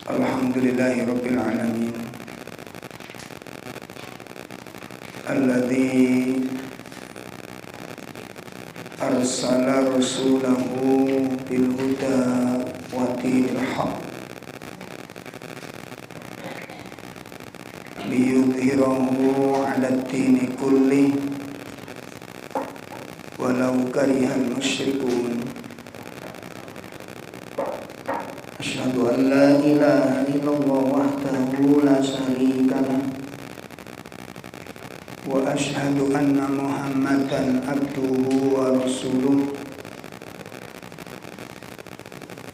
Alhamdulillahirabbil alamin. Alladzi arsala rasulahu bil huda wa dinil haqq liyudhhirahu 'alad dini kulli walau karihal musyrikun. Asyhadu an la ilaha illallah wahdahu la syarika lah wa asyhadu anna Muhammadan abduhu wa rasuluh.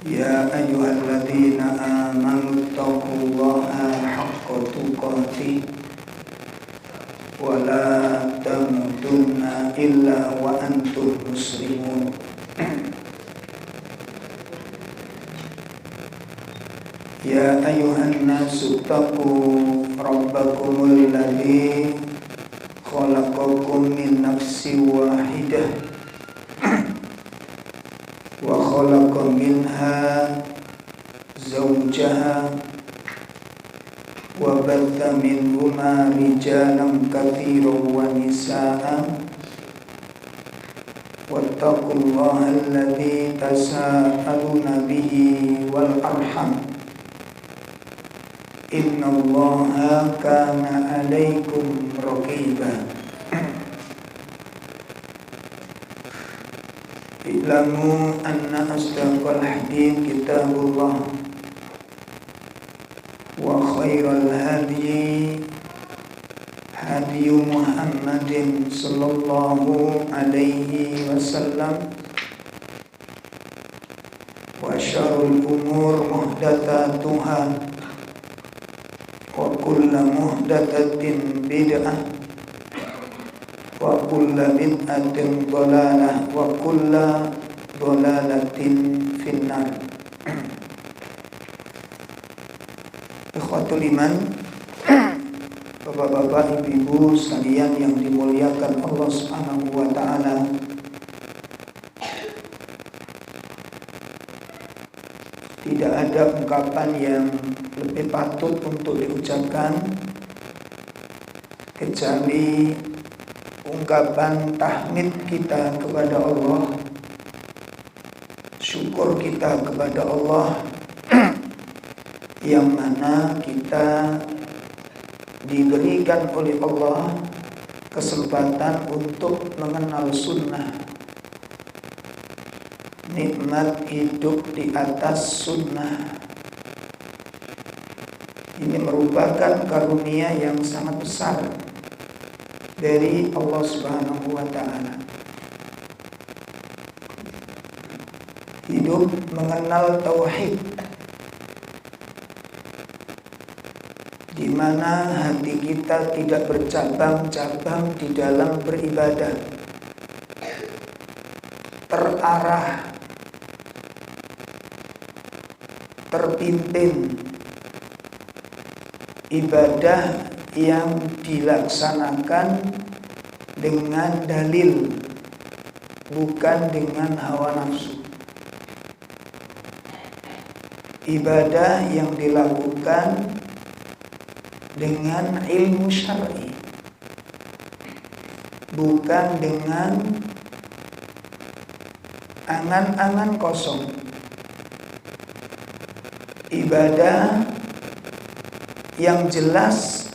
Ya ayyuhalladzina amanu taqullaha haqqa tuqatih wa la tamutunna illa wa antum muslimun. Ya ayyuhan nasu taqu rabbakumul ladzi khalaqakum min nafsin wahidah wa khalaqa minha zawjaha wa batha minhuma rijalan katsiran wa nisaan wattaqullaha alladzi tasaaluna bihi wal arham innallaha kana 'alaikum raqiba. I'lamu anna asdaqal hadits kitabullah wa khairal hadyi hadyu Muhammadin sallallahu alaihi wasallam wa syarrul umur muhdatsatuha wa kullu muhdatsatin bid'ah wa kullu bid'atin dhalalah wa kullu dhalalatin finnar. Ikhwatul iman, bapak-bapak, ibu-ibu sekalian yang dimuliakan Allah Subhanahu wa taala. Tidak ada ungkapan yang lebih patut untuk diucapkan kecuali ungkapan tahmid kita kepada Allah, syukur kita kepada Allah, yang mana kita diberikan oleh Allah kesempatan untuk mengenal sunnah. Nikmat hidup di atas sunnah ini merupakan karunia yang sangat besar dari Allah Subhanahu wa ta'ala. Hidup mengenal tauhid, di mana hati kita tidak bercabang-cabang di dalam beribadah, terarah, terpimpin ibadah yang dilaksanakan dengan dalil, bukan dengan hawa nafsu. Ibadah yang dilakukan dengan ilmu syar'i, bukan dengan angan-angan kosong. Ibadah yang jelas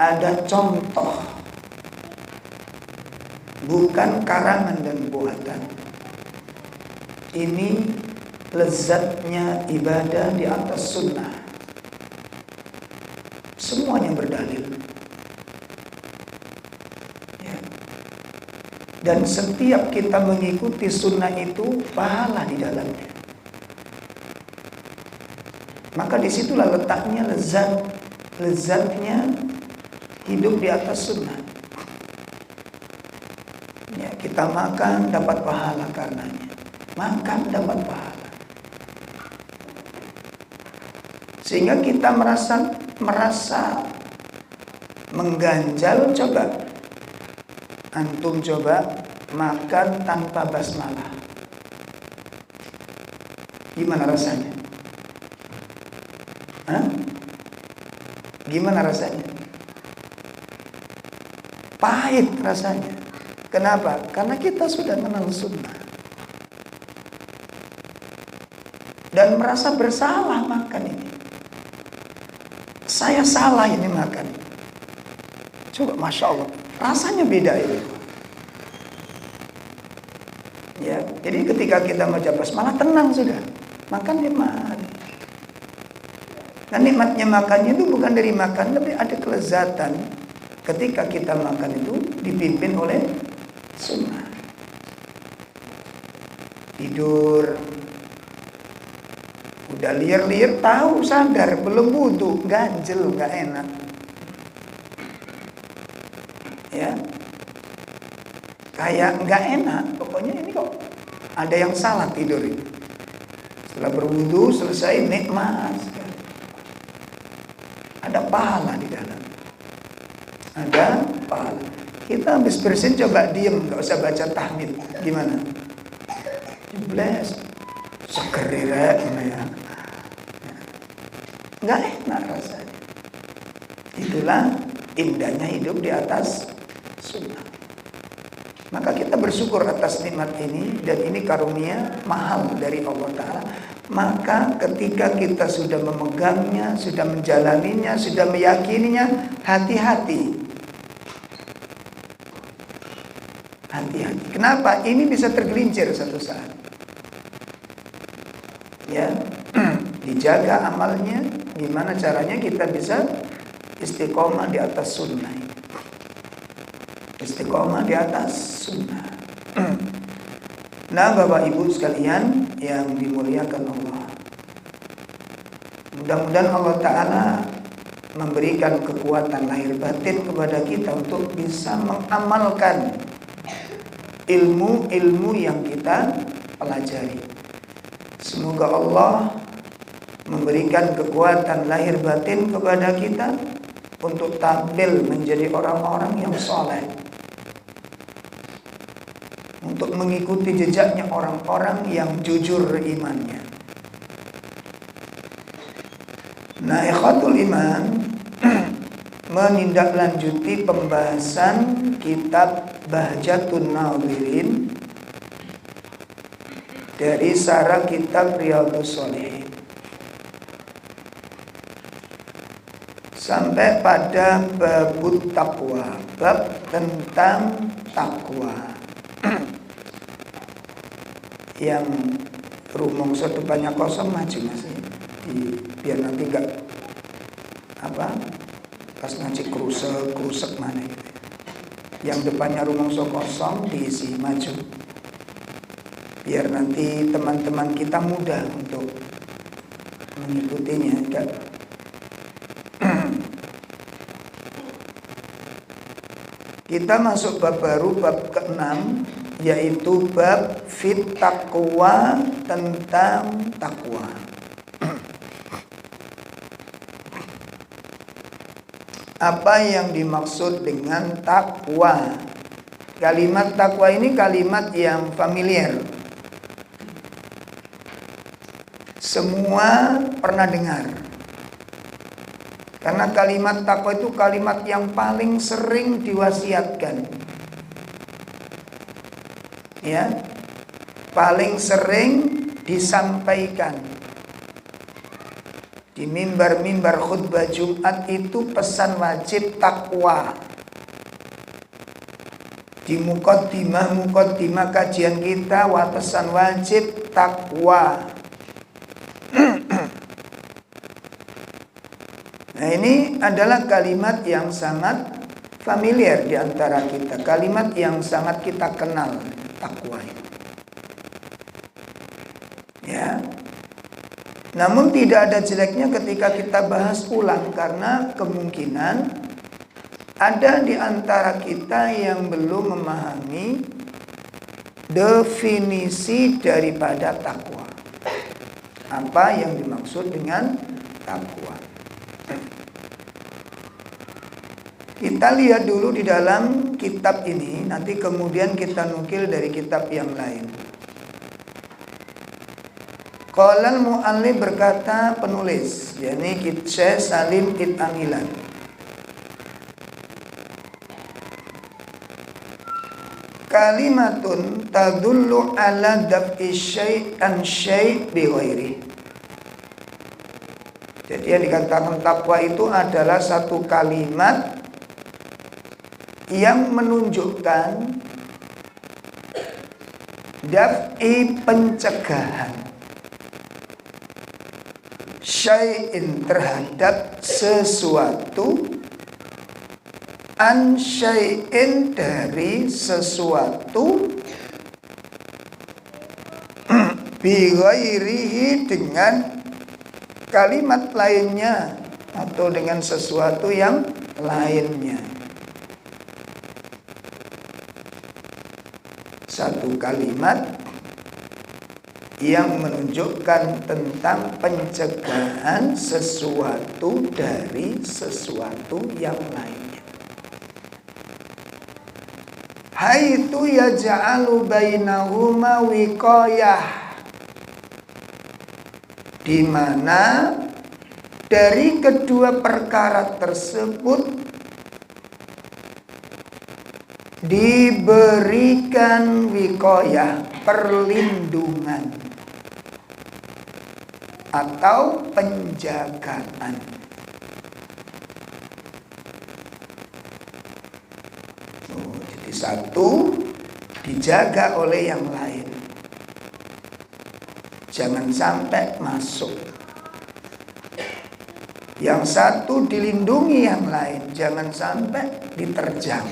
ada contoh, bukan karangan dan buatan. Ini lezatnya ibadah di atas sunnah. Semuanya berdalil. Ya. Dan setiap kita mengikuti sunnah itu pahala di dalamnya. Maka disitulah letaknya lezatnya hidup di atas sunnah. Ya, kita makan dapat pahala karenanya. Makan dapat pahala. Sehingga kita merasa mengganjal. Coba antum coba makan tanpa basmalah. Gimana rasanya? Hah? Gimana rasanya? Pahit rasanya. Kenapa? Karena kita sudah kenal sunnah dan merasa bersalah makan ini. Saya salah ini makan. Coba, Masya Allah, rasanya beda ini. Ya, jadi ketika kita majabas malah tenang sudah. Makan nikmat. Dan nikmatnya makannya itu bukan dari makan, tapi ada kelezatan ketika kita makan itu dipimpin oleh sunnah. Tidur, udah liar-liar, tahu, sadar, belum wudu, ganjel, nggak enak. Ya, kayak nggak enak. Pokoknya ini kok ada yang salah tidur itu. Setelah berwudu selesai, nikmat sekali. Ada pahala di dalam. Ada pahala. Kita habis bersin coba diem, nggak usah baca tahmid. Gimana? Jebles, segerira ya. Nggak enak rasanya. Itulah indahnya hidup di atas sunnah. Maka kita bersyukur atas nikmat ini, dan ini karunia mahal dari Allah Ta'ala. Maka ketika kita sudah memegangnya, sudah menjalaninya, sudah meyakininya, hati-hati. Hati-hati. Kenapa? Ini bisa tergelincir satu saat. Ya, dijaga amalnya. Gimana caranya kita bisa istiqomah di atas sunnah. Istiqomah di atas sunnah. Nah, Bapak Ibu sekalian yang dimuliakan Allah, mudah-mudahan Allah Ta'ala memberikan kekuatan lahir batin kepada kita untuk bisa mengamalkan ilmu-ilmu yang kita pelajari. Semoga Allah memberikan kekuatan lahir batin kepada kita untuk tampil menjadi orang-orang yang soleh, untuk mengikuti jejaknya orang-orang yang jujur imannya. Nah, ikhwatul iman, menindaklanjuti pembahasan kitab Bahjatun Nadhirin dari sarah kitab Riyadhus Shalihin sampai pada babut taqwa, bab tentang takwa. Yang rumongso depannya kosong, maju mas, biar nanti enggak pas ngaji krusek mana gitu. Yang depannya rumongso kosong diisi, maju, biar nanti teman-teman kita mudah untuk mengikutinya. Kita masuk bab baru, bab ke-6, yaitu bab fit taqwa, tentang takwa. Apa yang dimaksud dengan takwa? Kalimat takwa ini kalimat yang familiar. Semua pernah dengar. Karena kalimat takwa itu kalimat yang paling sering diwasiatkan. Ya, paling sering disampaikan di mimbar-mimbar khutbah Jumat itu pesan wajib takwa. Di muqaddimah kajian kita, pesan wajib takwa. Nah, ini adalah kalimat yang sangat familiar di antara kita, kalimat yang sangat kita kenal, takwa itu. Ya. Namun tidak ada jeleknya ketika kita bahas ulang, karena kemungkinan ada di antara kita yang belum memahami definisi daripada takwa. Apa yang dimaksud dengan takwa? Kita lihat dulu di dalam kitab ini, nanti kemudian kita nukil dari kitab yang lain. Qala al-mu'allif berkata penulis, yakni Syekh Salim Itamilan. Kalimatun tadullu ala daf'i syai'an syai' bi ghairi. Jadi yang dikatakan takwa itu adalah satu kalimat yang menunjukkan daf'i pencegahan syai'in terhadap sesuatu, an syai'in dari sesuatu, bi ghairihi dengan kalimat lainnya atau dengan sesuatu yang lainnya. Satu kalimat yang menunjukkan tentang pencegahan sesuatu dari sesuatu yang lainnya. Haitsu yaj'alu bainahuma wiqayah, di mana dari kedua perkara tersebut diberikan wiqayah, perlindungan atau penjagaan. Jadi satu dijaga oleh yang lain, jangan sampai masuk. Yang satu dilindungi yang lain, jangan sampai diterjang.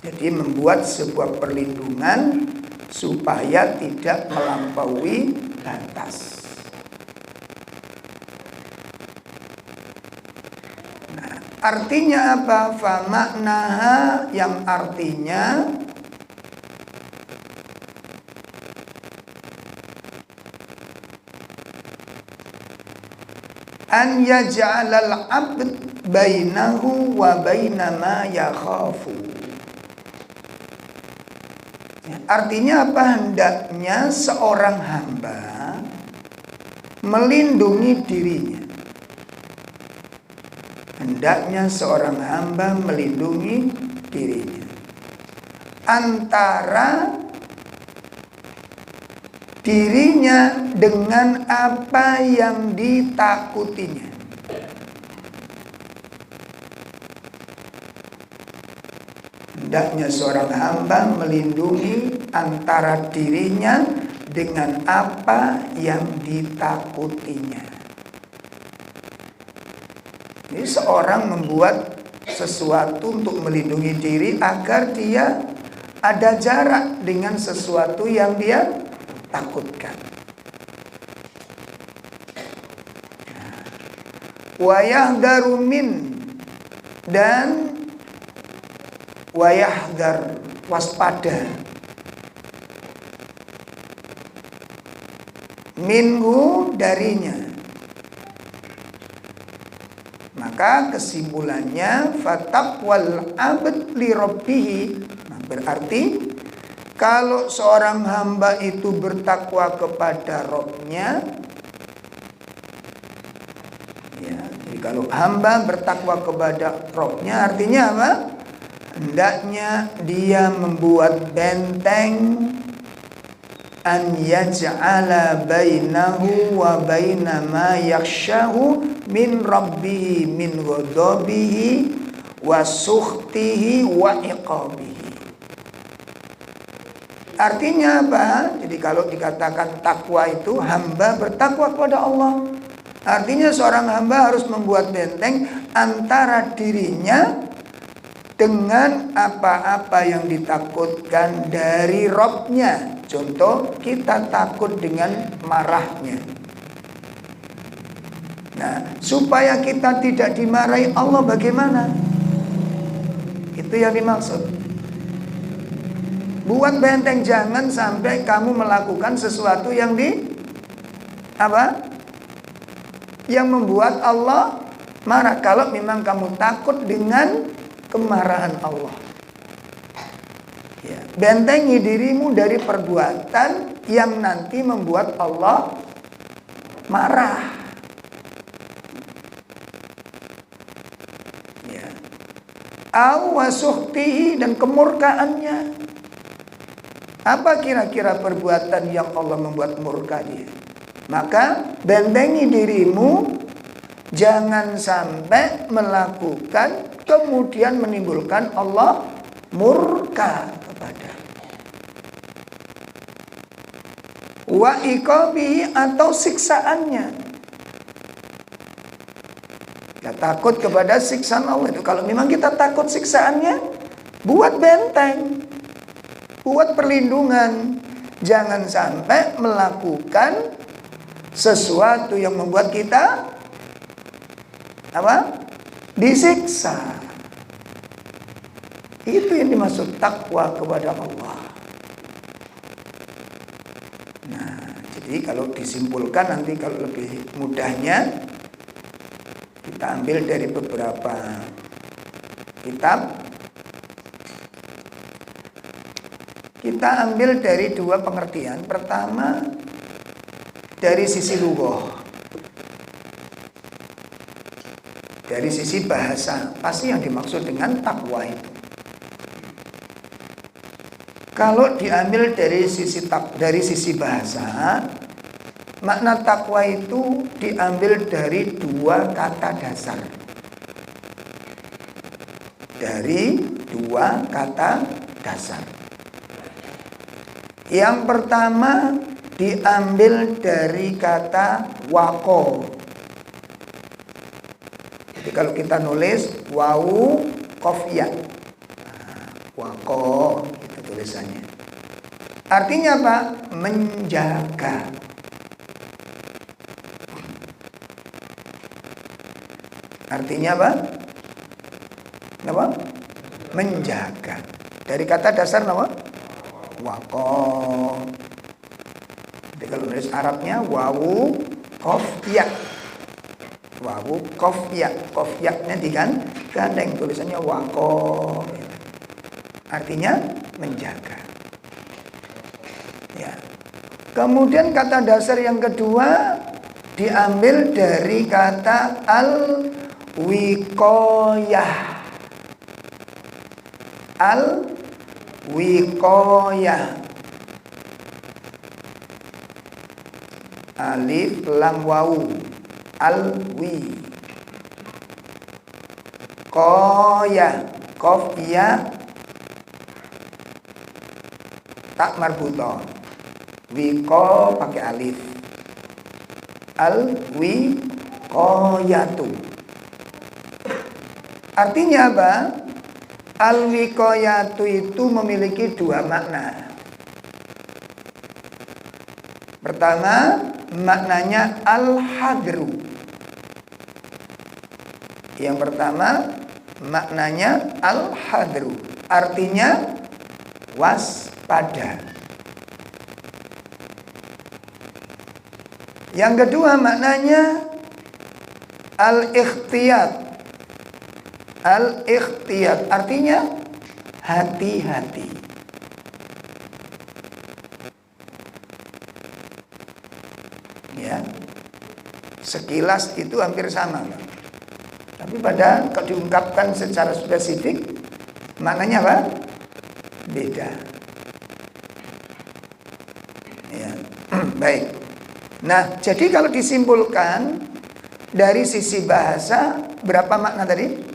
Jadi membuat sebuah perlindungan supaya tidak melampaui batas. Nah, artinya apa? Fa maknaha, yang artinya an yaj'alal 'abd bainahu wa baina ma yakhafu. Artinya apa? Hendaknya seorang hamba melindungi dirinya. Hendaknya seorang hamba melindungi dirinya antara dirinya dengan apa yang ditakutinya. Hendaknya seorang hamba melindungi antara dirinya dengan apa yang ditakutinya. Jadi seorang membuat sesuatu untuk melindungi diri agar dia ada jarak dengan sesuatu yang dia takutkan. Wa yahdharu min, dan wayahdar, waspada, minhu, darinya. Maka kesimpulannya fataqwal abd li rabbih. Nah, berarti kalau seorang hamba itu bertakwa kepada Rabb-nya, ya, jadi kalau hamba bertakwa kepada Rabb-nya artinya apa? Hendaknya dia membuat benteng, an yaj'ala bainahu wa baina ma yakhshahu min rabbihi min ghadabihi wa sukhtihi wa iqabihi. Artinya apa? Jadi kalau dikatakan takwa itu hamba bertakwa kepada Allah, artinya seorang hamba harus membuat benteng antara dirinya dengan apa-apa yang ditakutkan dari Rabb-nya. Contoh, kita takut dengan marahnya. Nah, supaya kita tidak dimarahi Allah bagaimana? Itu yang dimaksud. Buat benteng, jangan sampai kamu melakukan sesuatu yang yang membuat Allah marah. Kalau memang kamu takut dengan kemarahan Allah, ya, bentengi dirimu dari perbuatan yang nanti membuat Allah marah. Ya. Au wasuhtihi, dan kemurkaannya. Apa kira-kira perbuatan yang Allah membuat murka dia? Maka bentengi dirimu, jangan sampai melakukan kemudian menimbulkan Allah murka kepada. Wa iqabihi, atau siksaannya. Ya, takut kepada siksaan Allah itu. Kalau memang kita takut siksaannya, buat benteng, buat perlindungan. Jangan sampai melakukan sesuatu yang membuat kita apa? Disiksa. Itu yang dimaksud takwa kepada Allah. Nah, jadi kalau disimpulkan nanti, kalau lebih mudahnya kita ambil dari beberapa kitab. Kita ambil dari dua pengertian. Pertama, dari sisi lughah, dari sisi bahasa, pasti yang dimaksud dengan takwa itu. Kalau diambil dari sisi bahasa, makna takwa itu diambil dari dua kata dasar. Dari dua kata dasar. Yang pertama diambil dari kata waqo. Jadi kalau kita nulis wawu qaf ya, waqo itu tulisannya. Artinya apa? Menjaga. Artinya apa? Apa? Menjaga. Dari kata dasar apa? Waqo. Jadi kalau nulis Arabnya wawu qaf ya. Wawu qaf ya. Qaf ya-nya digandeng, tulisannya waqo. Artinya menjaga. Ya. Kemudian kata dasar yang kedua diambil dari kata al-wiqayah. Al-wiqayah. Alif lam wawu. Al-wiqayah. Qaf ya tak marbutoh. Wiqo pakai alif. Al-wiqayatu. Artinya apa? Al-wiqayatu itu memiliki dua makna. Pertama, maknanya al-hadru. Yang pertama, maknanya al-hadru. Artinya waspada. Yang kedua maknanya al-ikhtiyat. Al-ikhtiyat artinya hati-hati. Ya. Sekilas itu hampir sama, Pak. Tapi pada kalau diungkapkan secara spesifik maknanya apa? Beda. Ya. Baik. Nah, jadi kalau disimpulkan dari sisi bahasa, berapa makna tadi?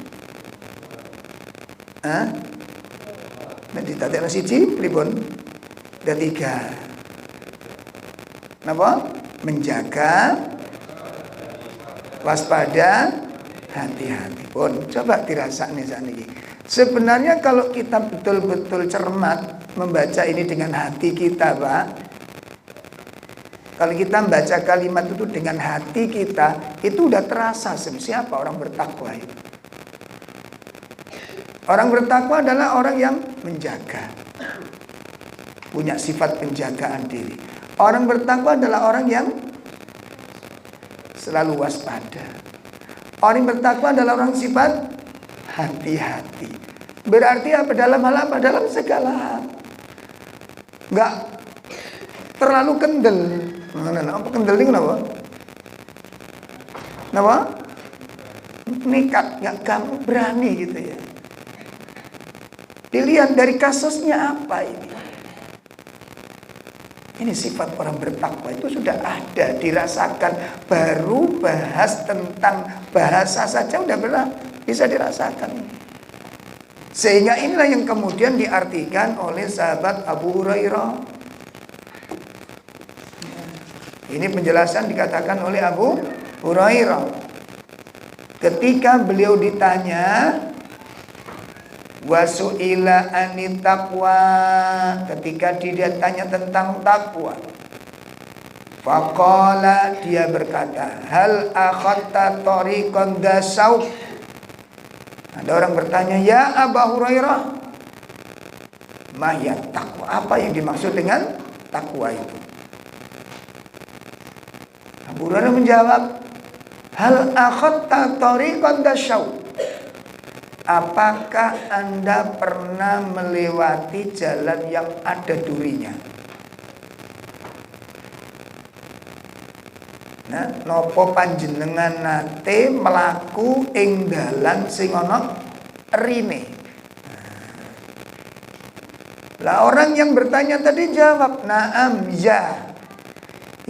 Nanti tadi ada siji, pripun? Ada 3. Napa? Menjaga, waspada, hati-hati. Pun coba dirasakne sakniki. Sebenarnya kalau kita betul-betul cermat membaca ini dengan hati kita, Pak. Kalau kita membaca kalimat itu dengan hati kita, itu udah terasa siapa orang bertakwa itu. Orang bertakwa adalah orang yang menjaga, punya sifat penjagaan diri. Orang bertakwa adalah orang yang selalu waspada. Orang bertakwa adalah orang sifat hati-hati. Berarti apa? Dalam hal apa? Dalam segala hal. terlalu kendel. Apa kendel ini kenapa? Kenapa? Nekat, nggak kamu berani gitu ya. Dilihat dari kasusnya apa ini. Ini sifat orang bertakwa itu sudah ada, dirasakan. Baru bahas tentang bahasa saja udah bisa dirasakan. Sehingga inilah yang kemudian diartikan oleh sahabat Abu Hurairah. Ini penjelasan dikatakan oleh Abu Hurairah. Ketika beliau ditanya, wasu'ila anit taqwa, ketika dia tanya tentang takwa, faqala, dia berkata, hal akhadta tariqan dasauk. Ada orang bertanya, ya Abu Hurairah, mahiyat takwa, apa yang dimaksud dengan takwa itu? Abu Hurairah menjawab, hal akhadta tariqan dasauk, apakah Anda pernah melewati jalan yang ada durinya? Nah, nopo panjenengan nate melaku ing dalan sing ana rine? Lah orang yang bertanya tadi jawab, naam, ya.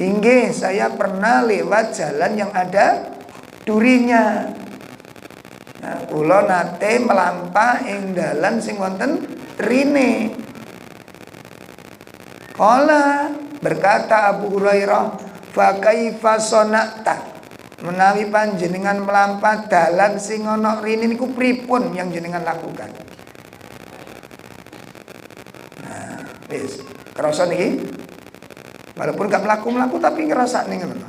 Inggih, saya pernah lewat jalan yang ada durinya. Nah, kula nate melampah ing dalan sing wonten rine. Kala, berkata Abu Hurairah, fa kaifa sonata, menawi panjenengan melampah dalan sing ana rine niku pripun yang jenengan lakukan? Nah, wis krasa niki. Walaupun gak melaku tapi ngerasa nih ngono.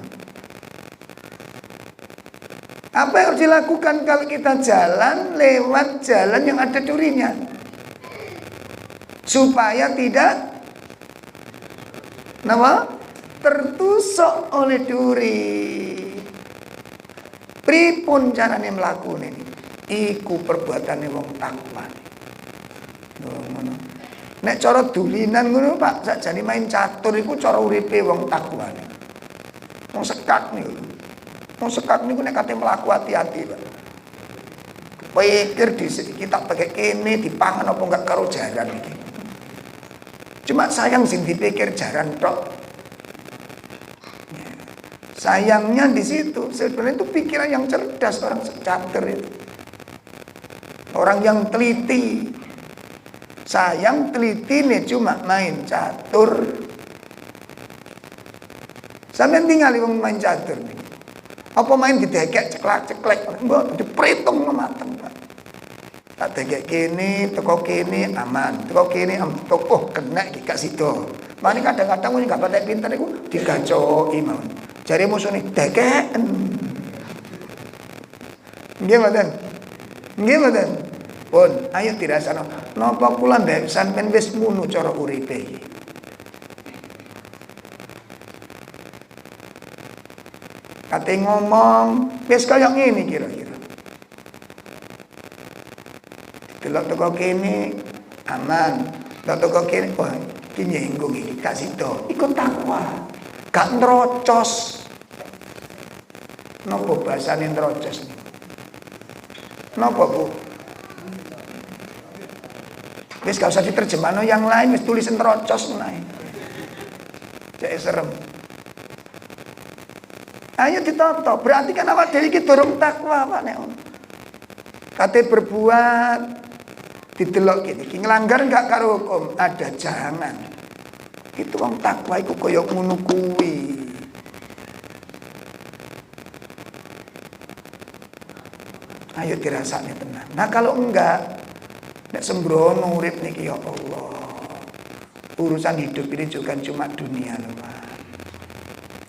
Apa yang harus dilakukan kalau kita jalan lewat jalan yang ada durinya? Supaya tidak tertusuk oleh duri. Pripun carane mlakune ini? Iku perbuatane wong takwa. Ngono. Nek cara dulinan ngono Pak, sakjane main catur iku cara uripe wong takwa. Wong sekat niku. Wong sekat niku nek kate mlaku hati-hati, Pak. Pikir kita pakai kene dipangan apa enggak karo jaran iki. Cuma sayang sing dipikir jaran tok. Sayangnya di situ. Sebenarnya itu pikiran yang cerdas orang catur itu. Orang yang teliti. Sayang teliti nih cuma main catur. Sampai tinggal wong main catur nih. Apa main didekek ceklek-ceklek, mbok diperhitung mateng, Pak. Tak dekek kene, teko kene aman, teko kene toko kena iki gak sida. Mane kadang-kadang wong gak patek pinter iku digacoki mawon. Jare musune dekeken. Nggih mboten? Nggih mboten? Pun, ayo dirasakno. Napa kula mbek sampean wis ngono cara uripe iki. Kate ngomong, wis kaya ngene kira-kira. Delok teko kene aman, delok teko kene wah iki nyenggung iki gak sida. Iku takwa. Gak nrocos. Napa bahasane nrocos? Napa, Bu? Wis gak usah diterjemahno yang lain, wis tulisan terocos menae. Cek serem. Ayo ditoto, berarti kan awak dhewe iki durung takwa, Pak nek. Kate berbuat didelok kene iki nglanggar enggak karo hukum, ada jangan. Itu wong takwa iku kaya ngono kuwi. Ayo dirasakne tenan. Nah kalau enggak, nek sembrono urip niki ya Allah. Urusan hidup ini juga cuma dunia loh, Pak.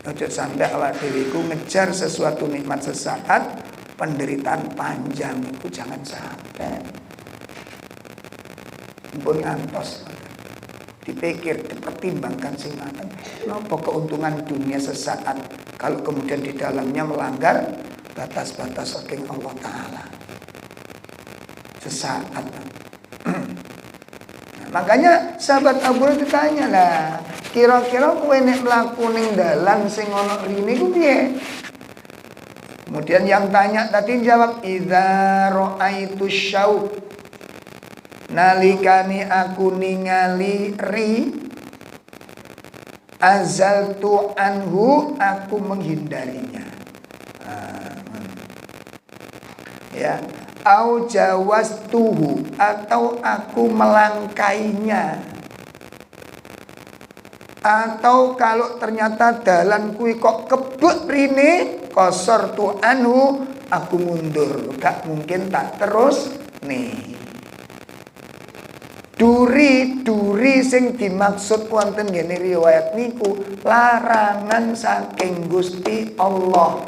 Ojo sampai awak dhewe iku ngejar sesuatu nikmat sesaat, penderitaan panjang itu jangan sampai. Pun ngantos. Dipikir, dipertimbangkan sing mateng. Napa keuntungan dunia sesaat kalau kemudian di dalamnya melanggar batas-batas saking Allah Ta'ala. Sesaat. Makanya sahabat Abu Hurairah ditanya lah, Kira-kira kowe nek mlaku ning dalan sing ana rine ku piye? Kemudian yang tanya tadi jawab idza ra'aitu syauq. Nalikani aku ningali ri azaltu anhu, aku menghindarinya. Ya, au jawastuhu, atau aku melangkainya. Atau kalau ternyata dalan kui kok kebut rine, kosor tu anhu, aku mundur. Gak mungkin tak terus nih. Duri sing dimaksud wonten ngene riwayat niku larangan saking Gusti Allah.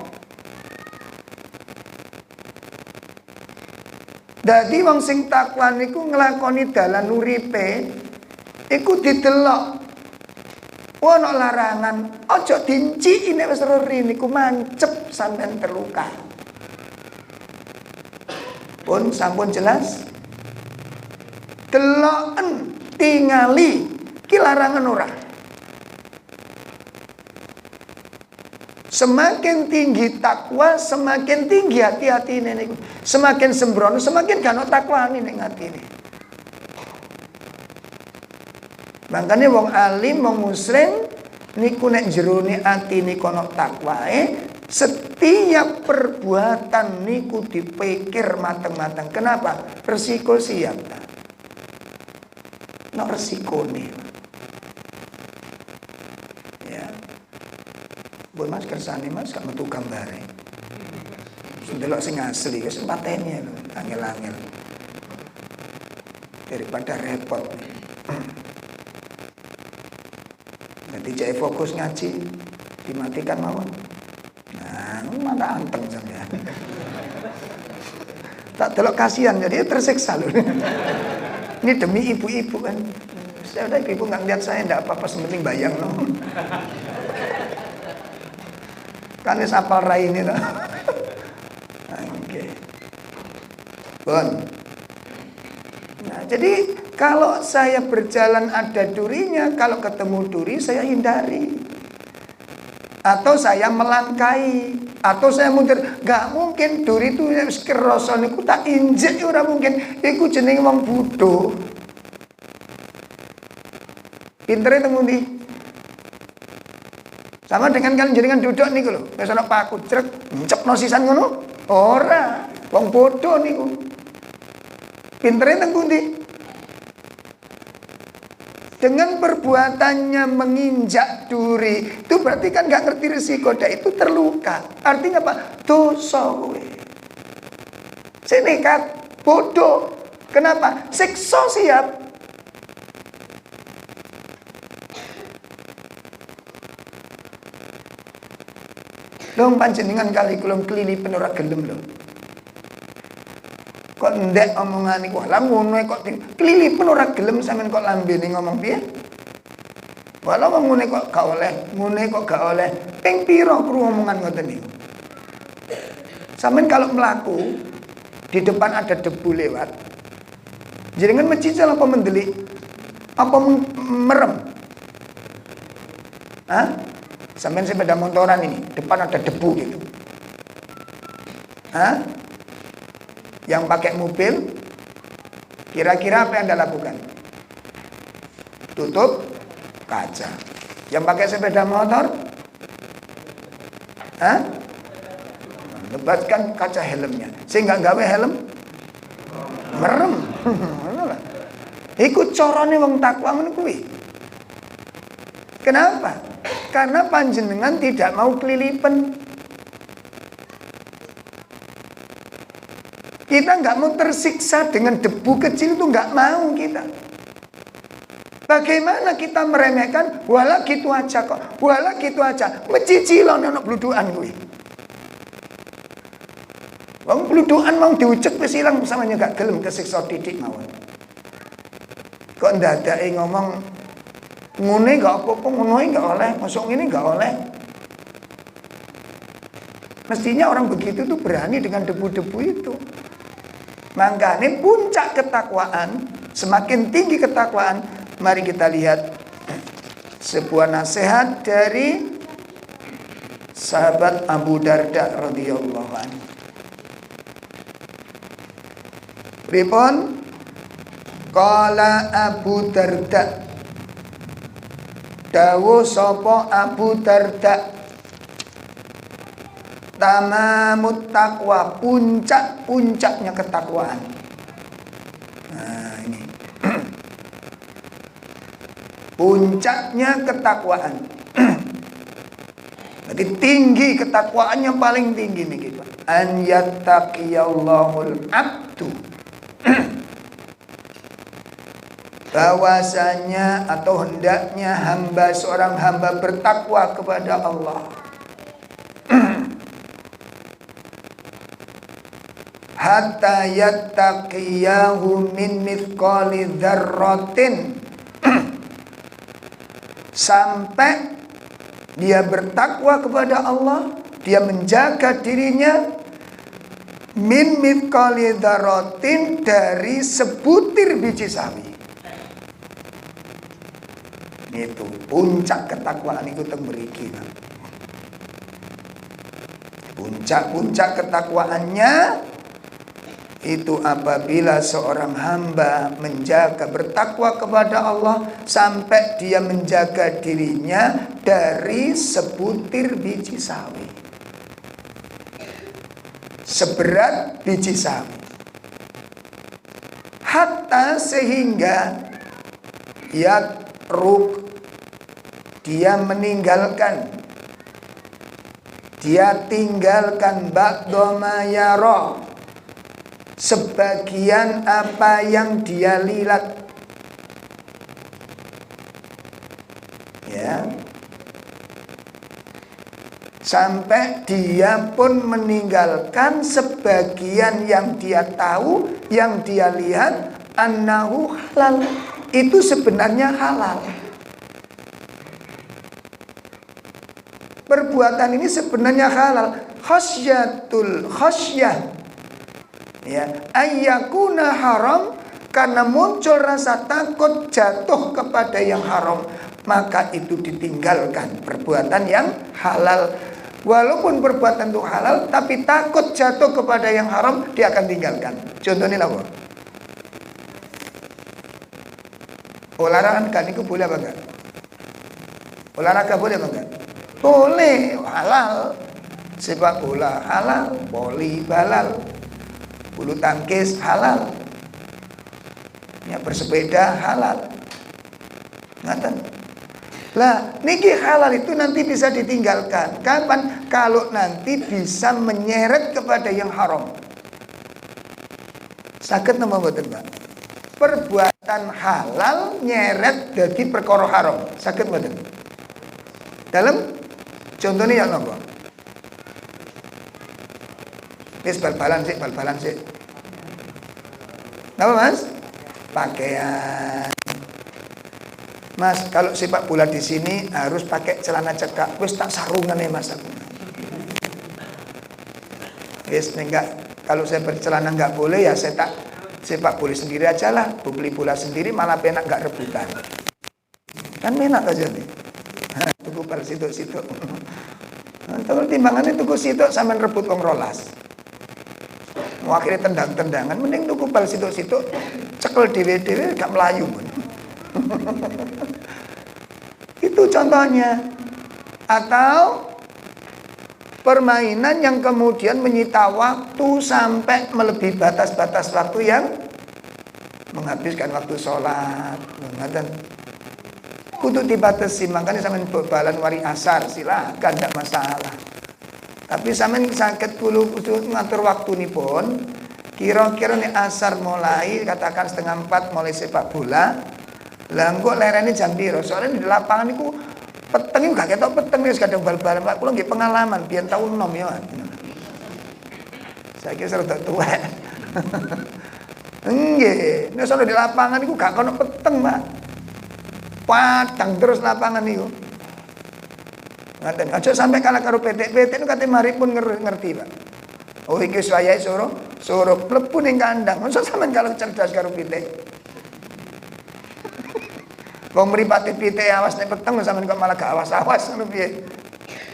Dadi wong sing takwa niku nglakoni dalan uripe iku didelok. Ono larangan, ojo dinciki nek wis reri niku mancep sampean terluka. Pun sampun jelas? Deloken tingali ki larangan ora. Semakin tinggi takwa, semakin tinggi hati-hati niku. Semakin sembrono, semakin gak ono takwane ning atine. Makanya wong alim, wong muslim niku nek jerone atine kono takwae, setiap perbuatan niku dipikir mateng-mateng. Kenapa? Resiko siap. No resikone. Ya. Bon Mas kersane Mas gak metu gambare. Sundelok sing asli wis patene lho, angel-angel. Daripada repot. Nanti jai fokus ngaji, dimatikan mawon. Nah, mana anteng sampean. Tak delok kasihan, jadi tersiksa loh. Ini demi ibu-ibu kan. Saya udah ibu nggak lihat saya, nggak apa-apa, sementing bayang loh. Kan wis apal rai ini loh. Oke. Bon. Nah, jadi kalau saya berjalan ada durinya, kalau ketemu duri saya hindari. Atau saya melangkai, atau saya mundur. Gak mungkin duri itu kerasa niku tak injek ora mungkin. Iku jenenge wong bodoh. Pintere teng pundi? Sama dengan kalian jenengan duduk niku lho. Wis ana paku crek, ncepno sisan ngono. Ora, wong bodoh niku. Pintere teng pundi? Dengan perbuatannya menginjak duri, itu berarti kan gak ngerti risiko, dah itu terluka. Artinya apa? Dosa kowe. Saya nekat, bodoh. Kenapa? Siksa siap. Dong panjenengan kali kulum kelilipan ora gelem lho. Kok ndek omongan iku lah ngono kok kelilipan ora gelem sampean kok lambene ngomong piye? Walau ngene kok gak oleh, ngene kok gak oleh. Ping pira krungu omongan ngoten niku? Sampean kalau melaku di depan ada debu lewat. Jenengan mencicil apa mendelik? Apa merem? Hah? Sampean sepeda motoran ini, depan ada debu gitu. Hah? Yang pakai mobil, kira-kira apa yang Anda lakukan? Tutup kaca. Yang pakai sepeda motor, lebatkan kaca helmnya. Sehingga gawe helm merem. Iku carane wong takwa ngono kuwi. Kenapa? Karena panjenengan tidak mau kelilipan. Kita nggak mau tersiksa dengan debu kecil itu, nggak mau kita. Bagaimana kita meremehkan? Walah gitu aja kok. Walah gitu aja. Mecicilon anak bluduan gue. Wong bluduan mau diucek wis ilang samanya gak gelem kesiksa titik mawon. Kok ndadake ngomong ngene gak apa-apa, ngono gak oleh, masuk ngene gak oleh. Mestinya orang begitu tuh berani dengan debu-debu itu. Makanya puncak ketakwaan, semakin tinggi ketakwaan, mari kita lihat Sebuah nasihat dari sahabat Abu Darda radhiyallahu anhu. Pripun? Qala Abu Darda, dawuh sapa Abu Darda, tamamut taqwa, puncak-puncaknya ketakwaan. Nah, ini. Puncaknya ketakwaan. Jadi tinggi ketakwaannya, paling tinggi nih gitu. An yattaqiyallahul abdu. Bahwasanya atau hendaknya seorang hamba bertakwa kepada Allah. Hatta yattaqiyahu min mithqali dzarratin. Sampai dia bertakwa kepada Allah, dia menjaga dirinya min mithqali dzarratin, dari sebutir biji sawi. Itu puncak ketakwaan itu teng mriki. Puncak-puncak ketakwaannya itu apabila seorang hamba bertakwa kepada Allah sampai dia menjaga dirinya dari sebutir biji sawi, seberat biji sawi. Hatta sehingga dia tinggalkan ba'doma yara, sebagian apa yang dia lihat, ya, sampai dia pun meninggalkan sebagian yang dia tahu, yang dia lihat, annahu halal, itu sebenarnya halal. Perbuatan ini sebenarnya halal. Khasyah, ya, ayyakuna haram, karena muncul rasa takut jatuh kepada yang haram, maka itu ditinggalkan perbuatan yang halal. Walaupun perbuatan itu halal, tapi takut jatuh kepada yang haram, dia akan tinggalkan. Contohnya apa? Olahraga kan itu boleh apa enggak? Olahraga boleh apa enggak? Boleh, halal. Sepak bola halal, voli halal, bulu tangkis halal, ya, bersepeda halal. Ngaten. Lah, niki halal itu nanti bisa ditinggalkan. Kapan? Kalau nanti bisa menyeret kepada yang haram. Saged napa mboten, Pak? Perbuatan halal nyeret dadi perkara haram. Saged mboten? Dalam contohnya yang apa? Wis bal-balan sik. Napa, Mas? Pakaian. Mas, kalau sepak bola di sini harus pakai celana cekak. Wis tak sarungan ya, Mas. Wis enggak, kalau saya bercelana enggak boleh, ya saya tak sepak bola sendiri aja lah. Beli bola sendiri malah penak enggak rebutan. Kan enak aja nih. Tuku bal situ-situ. Kalau timbangannya tuku situ sampean rebut wong rolas. Mau akhirnya tendang-tendangan, mending tuku bal situ-situ, cekel dhewe-dhewe gak melayu pun. Itu contohnya. Atau permainan yang kemudian menyita waktu sampai melebihi batas-batas waktu yang menghabiskan waktu sholat. Kudu dibatasi, makanya sampean balan wari asar silakan, tidak masalah. Tapi sampean sakit kudu ngatur waktu nih pun. Kira-kira nih asar mulai, katakan 3:30 mulai sepak bola. Lah engko lerene jam piro? Soalnya di lapangan niku peteng iku gak ketok peteng, wis kadang bal-balan. Pak kula nggih pengalaman biyen tahun 6 ya. Saiki rada tuwek. Nggih, nek sono di lapangan niku gak kono peteng, Pak. Padang terus lapangan niku. Ngaten, aja sampai kalah karo petek-petek kate mari pun ngerti, Pak. Oh iki wayahe suruh mlebu ning kandang. Mosok sampean kalau cerdas karo pitik. Wong mripate pite awas nek peteng sampean kok malah gak awas-awas ngono piye?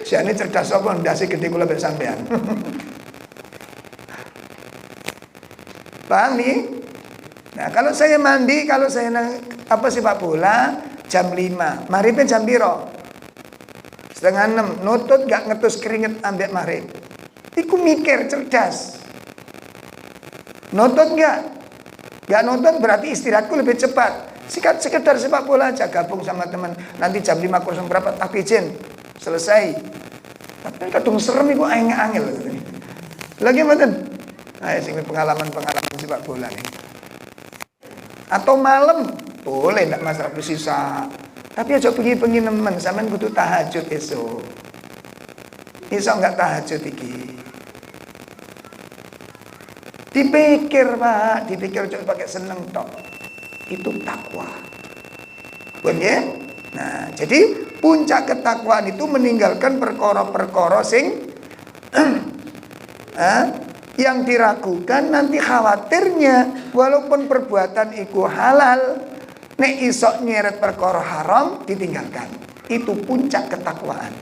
Jane cerdas apa ndase gede kula mbek sampean. Paham nih? Nah, kalau saya mandi, kalau saya sepak bola jam 5, maghribnya jam piro? Setengah 6, nutut gak ngetus keringet ambek maghrib. Iku mikir cerdas. Nutut gak? Gak nutut berarti istirahatku lebih cepat. Sekedar sepak bola aja, gabung sama teman. Nanti jam 5.00 berapa tak izin. Selesai. Tapi kadung serem iku angel. Lagi mboten? Nah, sing pengalaman-pengalaman sepak bola nih. Atau malam boleh ndak masalah bersisa. Tapi aja pergi nemen, sampean kudu tahajud esok. Esok enggak tahajud iki. Dipikir, Pak, dipikir cuma pakai seneng tok. Itu takwa. Pun ya? Nah, jadi puncak ketakwaan itu meninggalkan perkara-perkara sing yang diragukan, nanti khawatirnya walaupun perbuatan iku halal, nek isok nyeret perkara haram ditinggalkan. Itu puncak ketakwaan.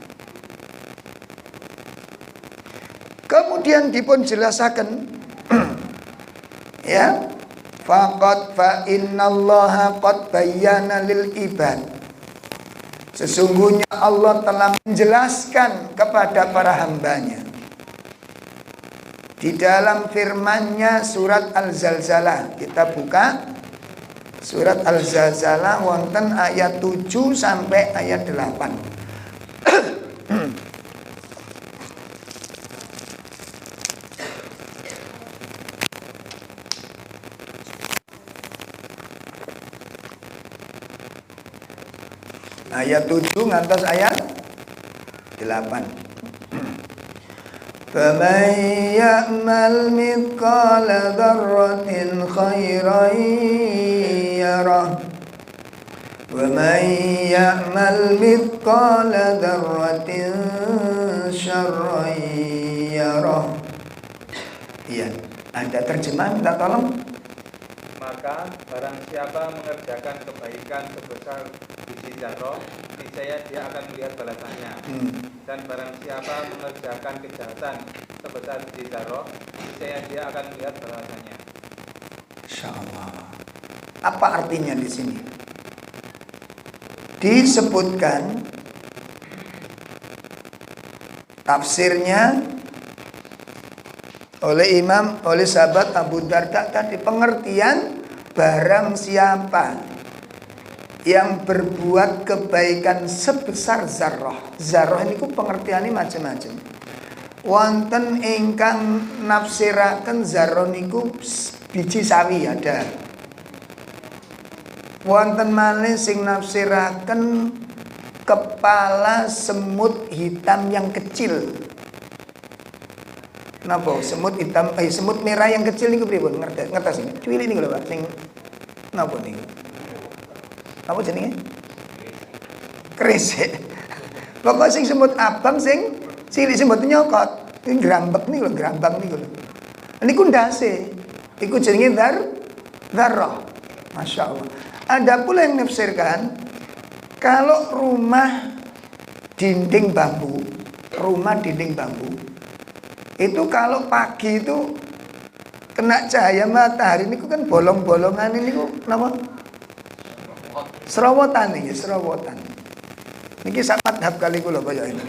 Kemudian dipun jelasaken ya, faqad fa innallaha qad bayyana lil ibad. Sesungguhnya Allah telah menjelaskan kepada para hambanya di dalam firman-Nya surat Al-Zalzalah. Kita buka surat Al-Zalzalah wonten ayat 7 sampai ayat 8. Ayat 7 ngantos ayat 8. Faman ya'mal mithqala dzarratin khairan yarah wa man ya'mal mithqala dzarratin syarran yarah. Iya, ada terjemahan minta tolong. Maka barang siapa mengerjakan kebaikan sebesar biji zarah, niscaya dia akan melihat balasannya. Dan barang siapa mengerjakan kejahatan sebesar biji zarah, niscaya dia akan melihat balasannya. Insyaallah. Apa artinya di sini? Disebutkan tafsirnya oleh sahabat Abu Darda tadi, pengertian barang siapa yang berbuat kebaikan sebesar zarrah. Zarrah ini pengertiannya macam-macam. Wonten ingkang nafsiraken zarrah niku biji sawi ada. Wonten malih sing nafsiraken kepala semut hitam yang kecil. Napa semut hitam, semut merah yang kecil niku pripun? Ngertos niku. Cuwilik niku lho, Pak. Sing napa niku? Apa jenenge? Kresek. Pokok sing semut abang sing cilik sing mboten nyokot. Ini grambek niku lho, grambang niku lho. Niku ndase. Iku jenenge dzarrah. Masya Allah. Ada pula yang menafsirkan kalau rumah dinding bambu itu kalau pagi itu kena cahaya matahari niku kan bolong-bolongan ini niku napa? Serowotan iki, serowotan. Niki sak madhab kali kula kaya ini.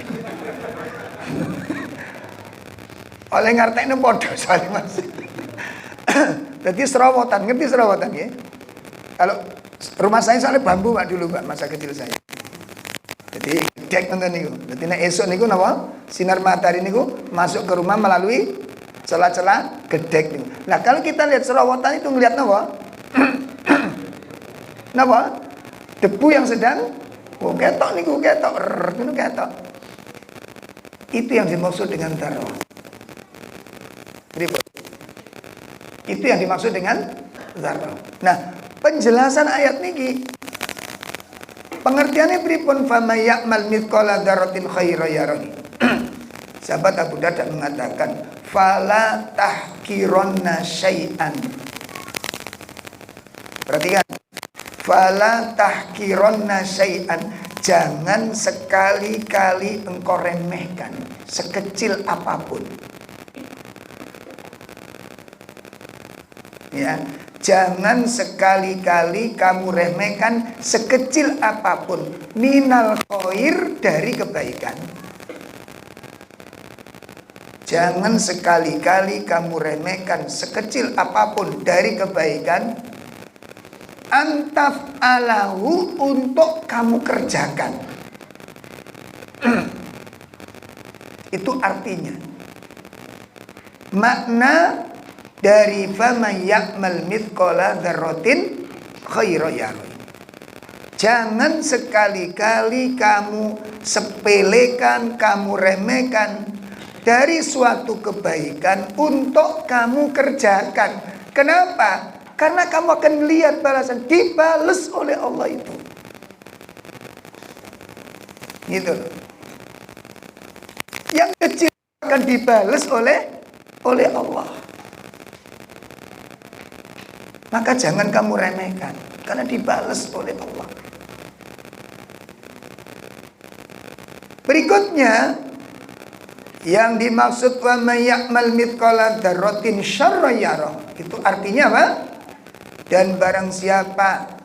Oleh ngartekne padha soalé Mas. Jadi serowotan, ngerti serowotan nggih? Kalau rumah saya soalnya bambu Pak dulu Pak, masa kecil saya. Jadi dek nonton niku. Dadi nek esuk niku napa? Sinar matahari niku masuk ke rumah melalui celah-celah gedek niku. Nah, kalau kita lihat serowotan itu ngelihat napa? Napa? Debu yang sedang ketok niku, ketok niku ketok. Itu yang dimaksud dengan dzarrah. Itu yang dimaksud dengan dzarrah. Nah, penjelasan ayat niki pengertiannya pripun, fama ya'mal mithqala dzarratin khairan yarah. Sahabat Abu Darda mengatakan fala tahkironna syai'an. Perhatikan. Fala tahkironna syai'an, jangan sekali-kali engkau remehkan sekecil apapun. Ya, jangan sekali-kali kamu remehkan sekecil apapun minal khair, dari kebaikan. Jangan sekali-kali kamu remehkan sekecil apapun dari kebaikan. Antaf alahu, untuk kamu kerjakan. Itu artinya, makna dari faman ya'mal mithqala dzarratin khairan yarah. Jangan sekali-kali kamu sepelekan, kamu remehkan dari suatu kebaikan untuk kamu kerjakan. Kenapa? Karena kamu akan melihat balasan, dibales oleh Allah itu. Gitu loh. Yang kecil akan dibales oleh Allah. Maka jangan kamu remehkan, karena dibales oleh Allah. Berikutnya, yang dimaksud wa may ya'mal mithqala dzarratin syarran yarah, itu artinya apa? Dan barang siapa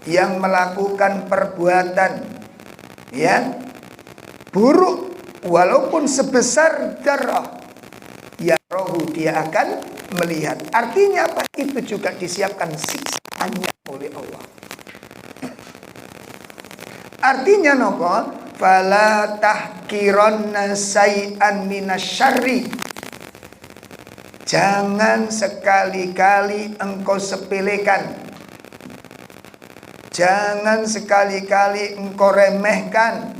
yang melakukan perbuatan ya buruk walaupun sebesar dzarrah, yarahu, dia akan melihat. Artinya apa? Itu juga disiapkan siksaannya oleh Allah. Artinya nopo? Fala tahkiranna syai'an minasyarri, jangan sekali-kali engkau sepelekan, jangan sekali-kali engkau remehkan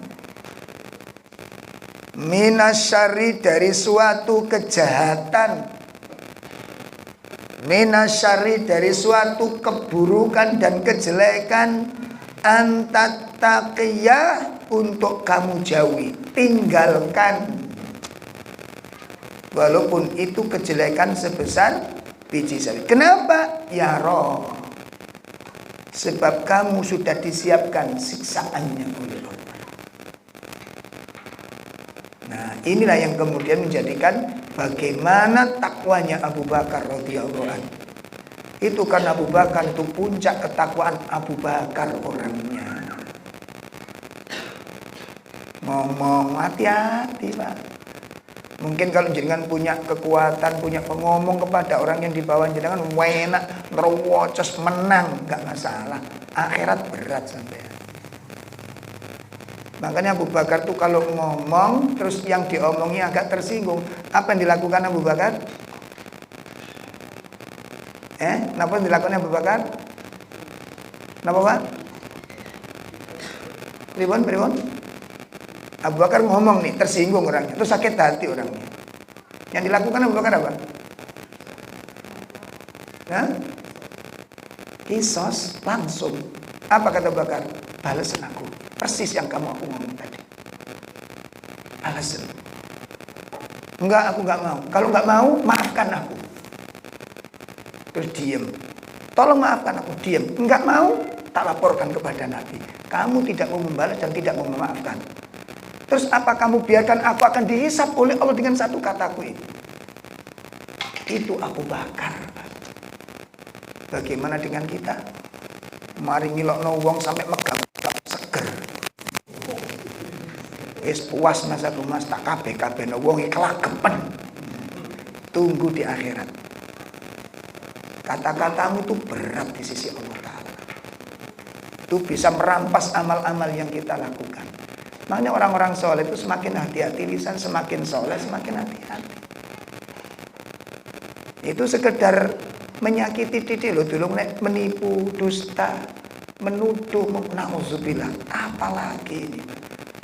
minasyarri, dari suatu kejahatan, minasyarri, dari suatu keburukan dan kejelekan, antattaqiyah, untuk kamu jauhi, tinggalkan, walaupun itu kejelekan sebesar biji sawi. Kenapa? Ya roh, sebab kamu sudah disiapkan siksaannya oleh Allah. Nah, inilah yang kemudian menjadikan bagaimana takwanya Abu Bakar radhiyallahu anhu. Itu karena Abu Bakar itu puncak ketakwaan Abu Bakar orangnya. Ngomong hati-hati, Pak. Mungkin kalau jenengan punya kekuatan, punya pengomong kepada orang yang di bawah jenengan, enak, ngerowocos, menang, nggak masalah. Akhirat berat sampai. Makanya Abu Bakar tuh kalau ngomong terus yang diomongi agak tersinggung, apa yang dilakukan Abu Bakar? Kenapa yang dilakukan Abu Bakar? Kenapa, Pak? Pribon? Abu Bakar ngomong nih, tersinggung orangnya, terus sakit hati orangnya. Yang dilakukan Abu Bakar apa? Kisos, langsung. Apa kata Abu Bakar? Balesin aku, persis yang aku ngomong tadi. Balesin. Enggak, aku enggak mau. Kalau enggak mau, maafkan aku. Terus diem. Tolong maafkan aku, diem. Enggak mau, tak laporkan kepada Nabi. Kamu tidak mau membalas dan tidak mau memaafkan. Terus apa kamu biarkan aku akan dihisap oleh Allah dengan satu kataku ini? Itu Abu Bakar. Bagaimana dengan kita? Mari ngilokno wong sampai megap-megap seger. Wis puas mas aku mas, tak kabeh no wong kelagepen. Tunggu di akhirat. Kata-katamu itu berat di sisi Allah Ta'ala. Itu bisa merampas amal-amal yang kita lakukan. Makanya orang-orang soleh itu semakin hati-hati, lisan semakin soleh semakin hati-hati. Itu sekedar menyakiti titik lo dulu, menipu, dusta, menuduh, na'udzubillah. Apalagi ini?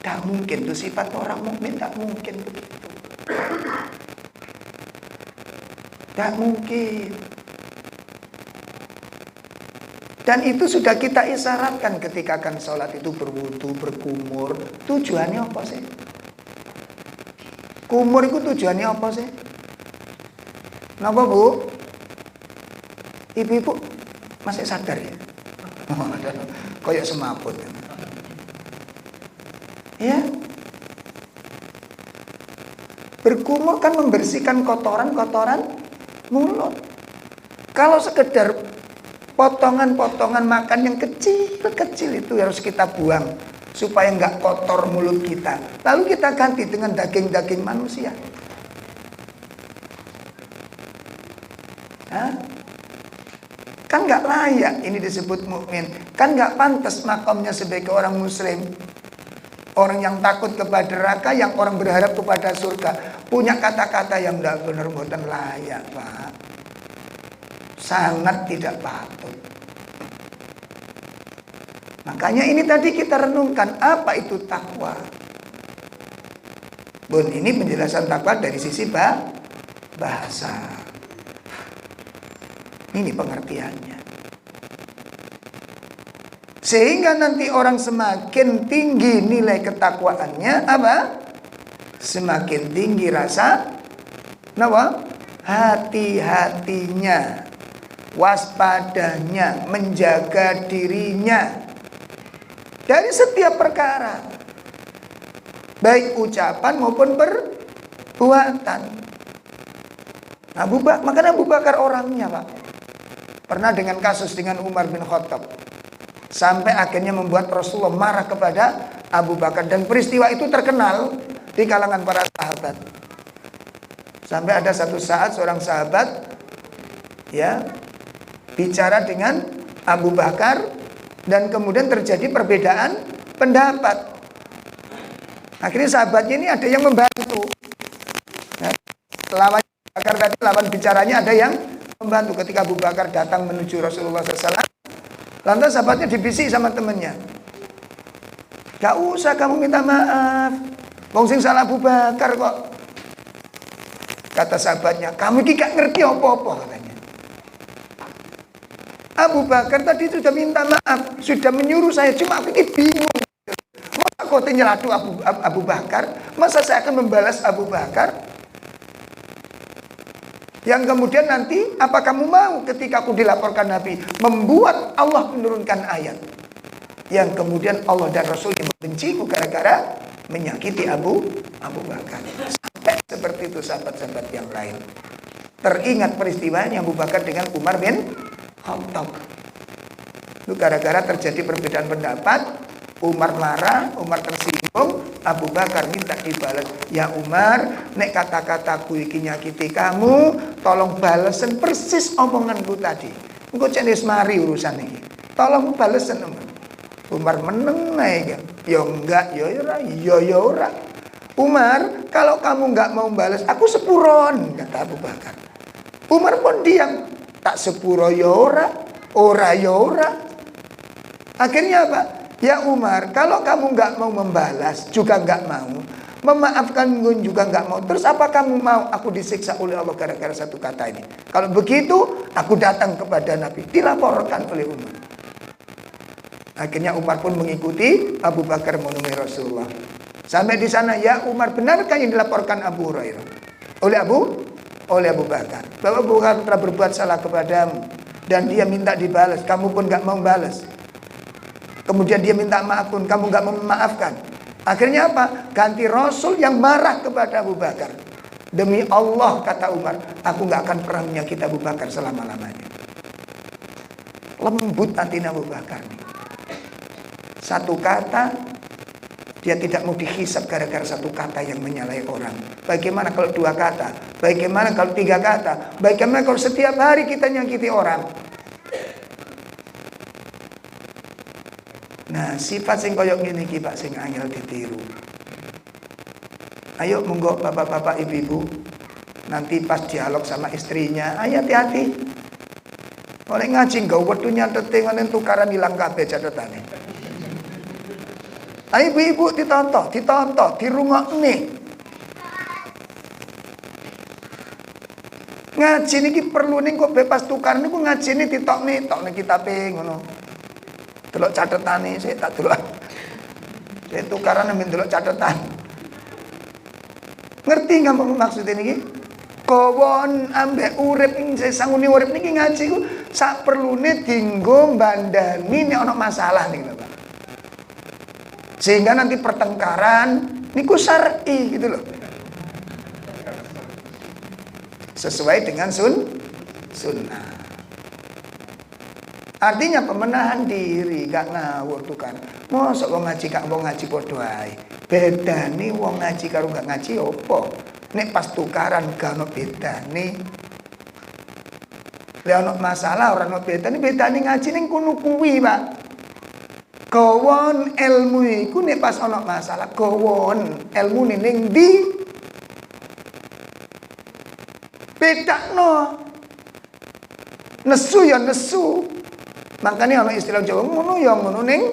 Tak mungkin, itu sifat orang mukmin, tak mungkin begitu. Tak mungkin. Dan itu sudah kita isyaratkan ketika akan sholat itu berwudu, berkumur. Tujuannya apa sih? Kumur itu tujuannya apa sih? Kenapa Bu? Ibu-ibu masih sadar ya? Koyok semaput. Ya. Berkumur kan membersihkan kotoran-kotoran mulut. Kalau sekedar potongan-potongan makan yang kecil-kecil itu harus kita buang supaya nggak kotor mulut kita. Lalu kita ganti dengan daging-daging manusia. Hah? Kan nggak layak ini disebut mukmin. Kan nggak pantas makamnya sebagai orang muslim. Orang yang takut kepada neraka, yang orang berharap kepada surga. Punya kata-kata yang tidak benar, bukan layak, Pak. Sangat tidak patut. Makanya ini tadi kita renungkan, apa itu takwa? Bun, ini penjelasan takwa dari sisi bahasa. Ini pengertiannya. Sehingga nanti orang semakin tinggi nilai ketakwaannya, apa? Semakin tinggi rasa hati-hatinya, waspadanya, menjaga dirinya dari setiap perkara, baik ucapan maupun perbuatan. Makanya Abu Bakar orangnya, Pak, pernah dengan kasus dengan Umar bin Khattab, sampai akhirnya membuat Rasulullah marah kepada Abu Bakar. Dan peristiwa itu terkenal di kalangan para sahabat. Sampai ada satu saat seorang sahabat ya bicara dengan Abu Bakar, dan kemudian terjadi perbedaan pendapat. Akhirnya sahabatnya ini ada yang membantu. Nah, lawan Abu Bakar tadi, lawan bicaranya ada yang membantu. Ketika Abu Bakar datang menuju Rasulullah SAW, lantas sahabatnya dibisik sama temannya, gak usah kamu minta maaf, wong sing salah Abu Bakar kok. Kata sahabatnya, kamu ini gak ngerti apa-apa, katanya. Abu Bakar tadi sudah minta maaf, sudah menyuruh saya, cuma aku ini bingung. Masa kau nyeladu Abu Bakar? Masa saya akan membalas Abu Bakar? Yang kemudian nanti, apa kamu mau ketika aku dilaporkan Nabi, membuat Allah menurunkan ayat yang kemudian Allah dan Rasulnya membenciku gara-gara menyakiti Abu Bakar. Sampai seperti itu sahabat-sahabat yang lain. Teringat peristiwanya Abu Bakar dengan Umar bin Khattab. Itu gara-gara terjadi perbedaan pendapat, Umar marah, Umar tersinggung, Abu Bakar minta dibalas. Ya Umar, nek kata-kataku iki nyakiti kamu, tolong balesen persis omonganku tadi. Engko jenis mari urusan ini. Tolong balesen Umar. Umar meneng ae kan. Ya enggak, ya ora. Umar, kalau kamu enggak mau balas, aku sepuron, kata Abu Bakar. Umar pun diam. Tak sepuro ya ora ya ora. Akhirnya apa? Ya Umar, kalau kamu nggak mau membalas, juga nggak mau memaafkan juga nggak mau, terus apa kamu mau aku disiksa oleh Allah gara-gara satu kata ini? Kalau begitu, aku datang kepada Nabi, dilaporkan oleh Umar. Akhirnya Umar pun mengikuti Abu Bakar menemui Rasulullah. Sampai di sana, ya Umar, benarkah yang dilaporkan Abu Hurairah oleh Abu Bakar, bahwa Abu Bakar telah berbuat salah kepadamu dan dia minta dibalas, kamu pun nggak mau balas. Kemudian dia minta maaf pun kamu gak memaafkan. Akhirnya apa? Ganti Rasul yang marah kepada Abu Bakar. Demi Allah, kata Umar, aku gak akan pernah menyakiti Abu Bakar selama-lamanya. Lembut hati Abu Bakar. Satu kata, dia tidak mau dihisap gara-gara satu kata yang menyalahi orang. Bagaimana kalau dua kata? Bagaimana kalau tiga kata? Bagaimana kalau setiap hari kita nyakiti orang? Nah, sifat sing koyok ngene iki Pak sing angel ditiru. Ayo monggo bapak-bapak ibu-ibu, nanti pas dialog sama istrinya, ayo hati-hati. Oleh ngaji gak wedu nyatete ngene tukaran ilang kabeh catetane. Ayo ibu-ibu ditonton, dirungokne. Ngaji niki perlu ning kok bebas tukar niku ngajine tokne kitabe ngono. Delok catetane sik tak delok. Sik tukaran men delok catetan. Ngerti enggak maksud ini? Kawon ambek urip ing sesangune urip niki ngaji ku sak perlune dinggo mbandani nek ana masalah nih Pak. Sehingga nanti pertengkaran niku syar'i gitu loh. Sesuai dengan sunnah. Artinya pemenahan diri, gak ngawur tuh kan. Mosok wong ngaji gak wong ngaji padha ae. Bedane wong ngaji karo gak ngaji opo? Nek pas tukaran gak ono bedane. Lek ono masalah ora ono bedane ngaji ning kono kuwi, Pak. Gowon ilmu iku nek pas ono masalah gowon ilmu ning ndi? Bedakno. Nesu ya nesu. Makanya ana istilah Jawa ngono ya ngono ning.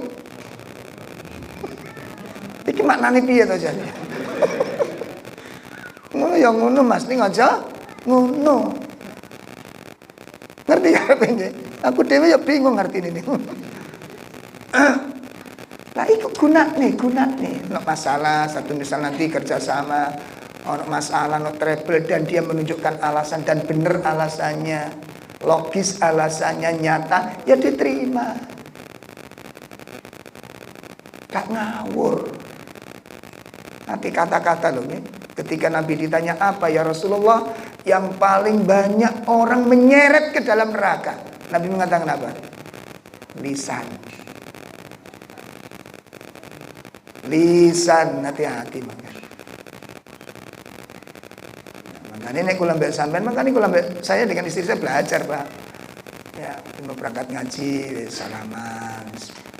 Iki maknane piye to jane? Ngono ya ngono Mas ning aja ngono. Ngerti ya piye? Aku dhewe ya bingung ngerti ini. Lah iku gunane. Ono masalah satu misal nanti kerjasama, ono masalah, ono trouble dan dia menunjukkan alasan dan bener alasannya. Logis alasannya nyata, ya diterima. Gak ngawur. Nanti kata-kata loh nih. Ketika Nabi ditanya apa ya Rasulullah, yang paling banyak orang menyeret ke dalam neraka, Nabi mengatakan apa? Lisan. Lisan, hati-hati makanya. Makanya nek kula mbek sampean, makanya kula mbek saya dengan istri saya belajar, Pak. Ya, mau berangkat ngaji, salaman.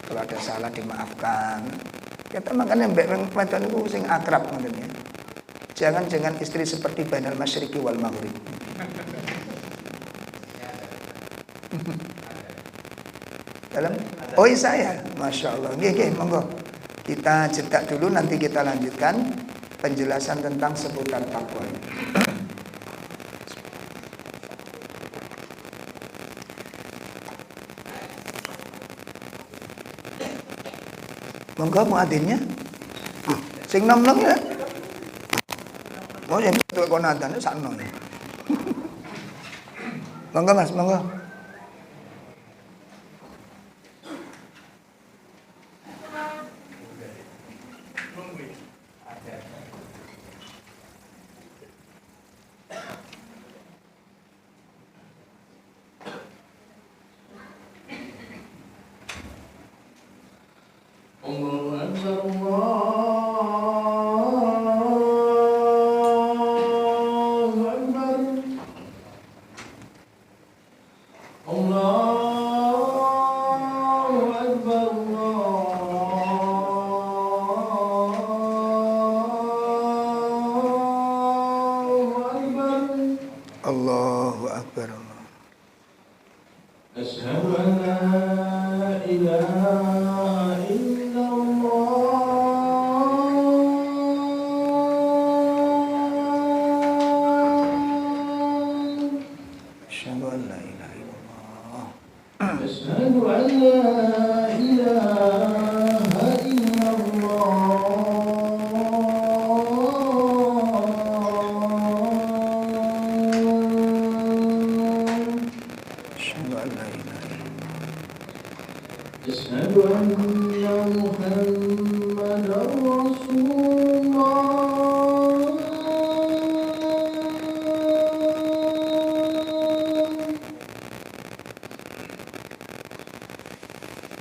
Kalau ada salah dimaafkan. Kita makanya mbek wedon niku sing akrab ngoten ya. Jangan istri seperti bainal masyriqi wal maghrib. Dalam? Oh iya saya, Masya Allah. Nggih, monggo. Kita jeda dulu, nanti kita lanjutkan penjelasan tentang seputar takwa. Monggo muadzinnya. Sing nom-nom ya. Oh ya betul konadane sakno. Monggo Mas, monggo. Allahu Akbar. Asyhadu an la ilaha illallah. Asyhadu an la ilaha illallah. Asyhadu an la ilaha illallah. أشهد أن محمدا رسول الله.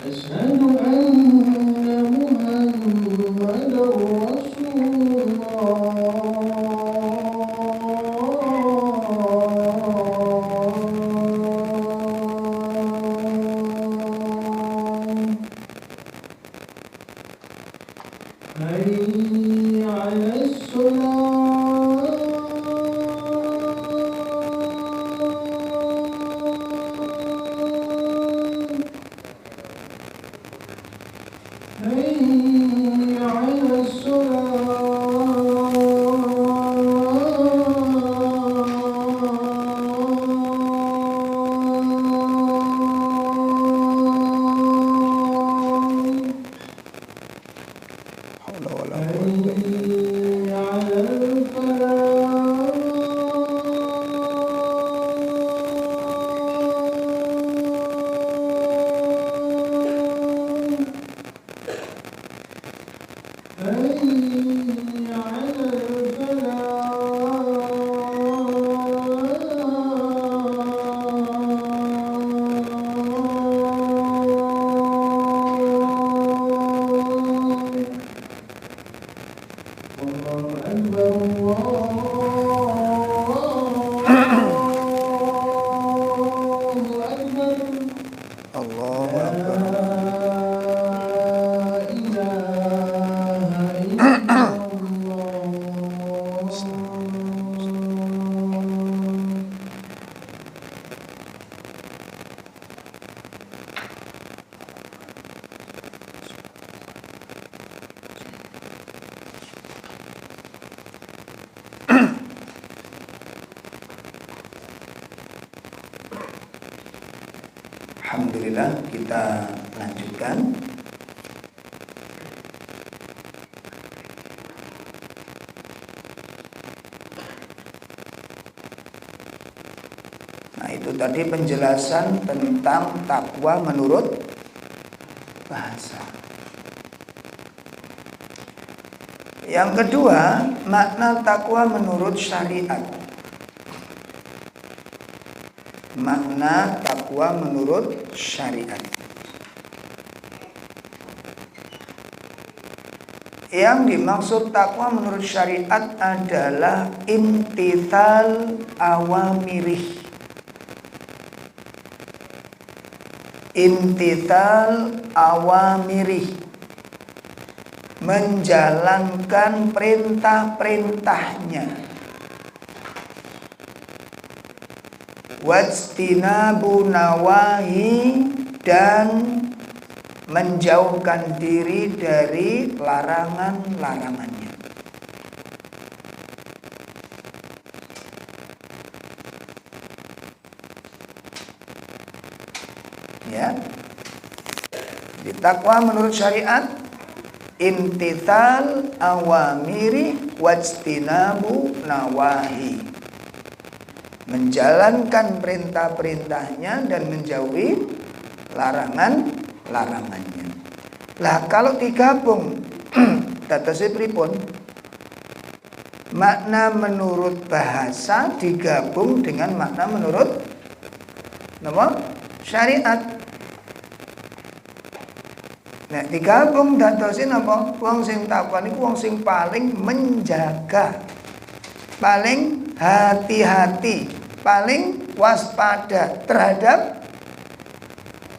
أشهد أن محمدا رسول حي على الصلاة. حي على الصلاة. Allahu Akbar. Alhamdulillah, kita lanjutkan. Nah, itu tadi penjelasan tentang takwa menurut bahasa. Yang kedua, makna takwa menurut syariat. Makna takwa menurut syariat. Yang dimaksud takwa menurut syariat adalah imtithal awamirih. Imtithal awamirih, menjalankan perintah-perintahnya. Wajtinabu nawahi, dan menjauhkan diri dari larangan-larangannya. Ya. Di takwa menurut syariat, imtithal awamiri wajtinabu nawahi, menjalankan perintah-perintahnya dan menjauhi larangan-larangannya. Lah kalau digabung datose pripun? Makna menurut bahasa digabung dengan makna menurut syariat. Nah, digabung datose napa? Wong sing takwa niku wong sing paling menjaga, paling hati-hati, paling waspada terhadap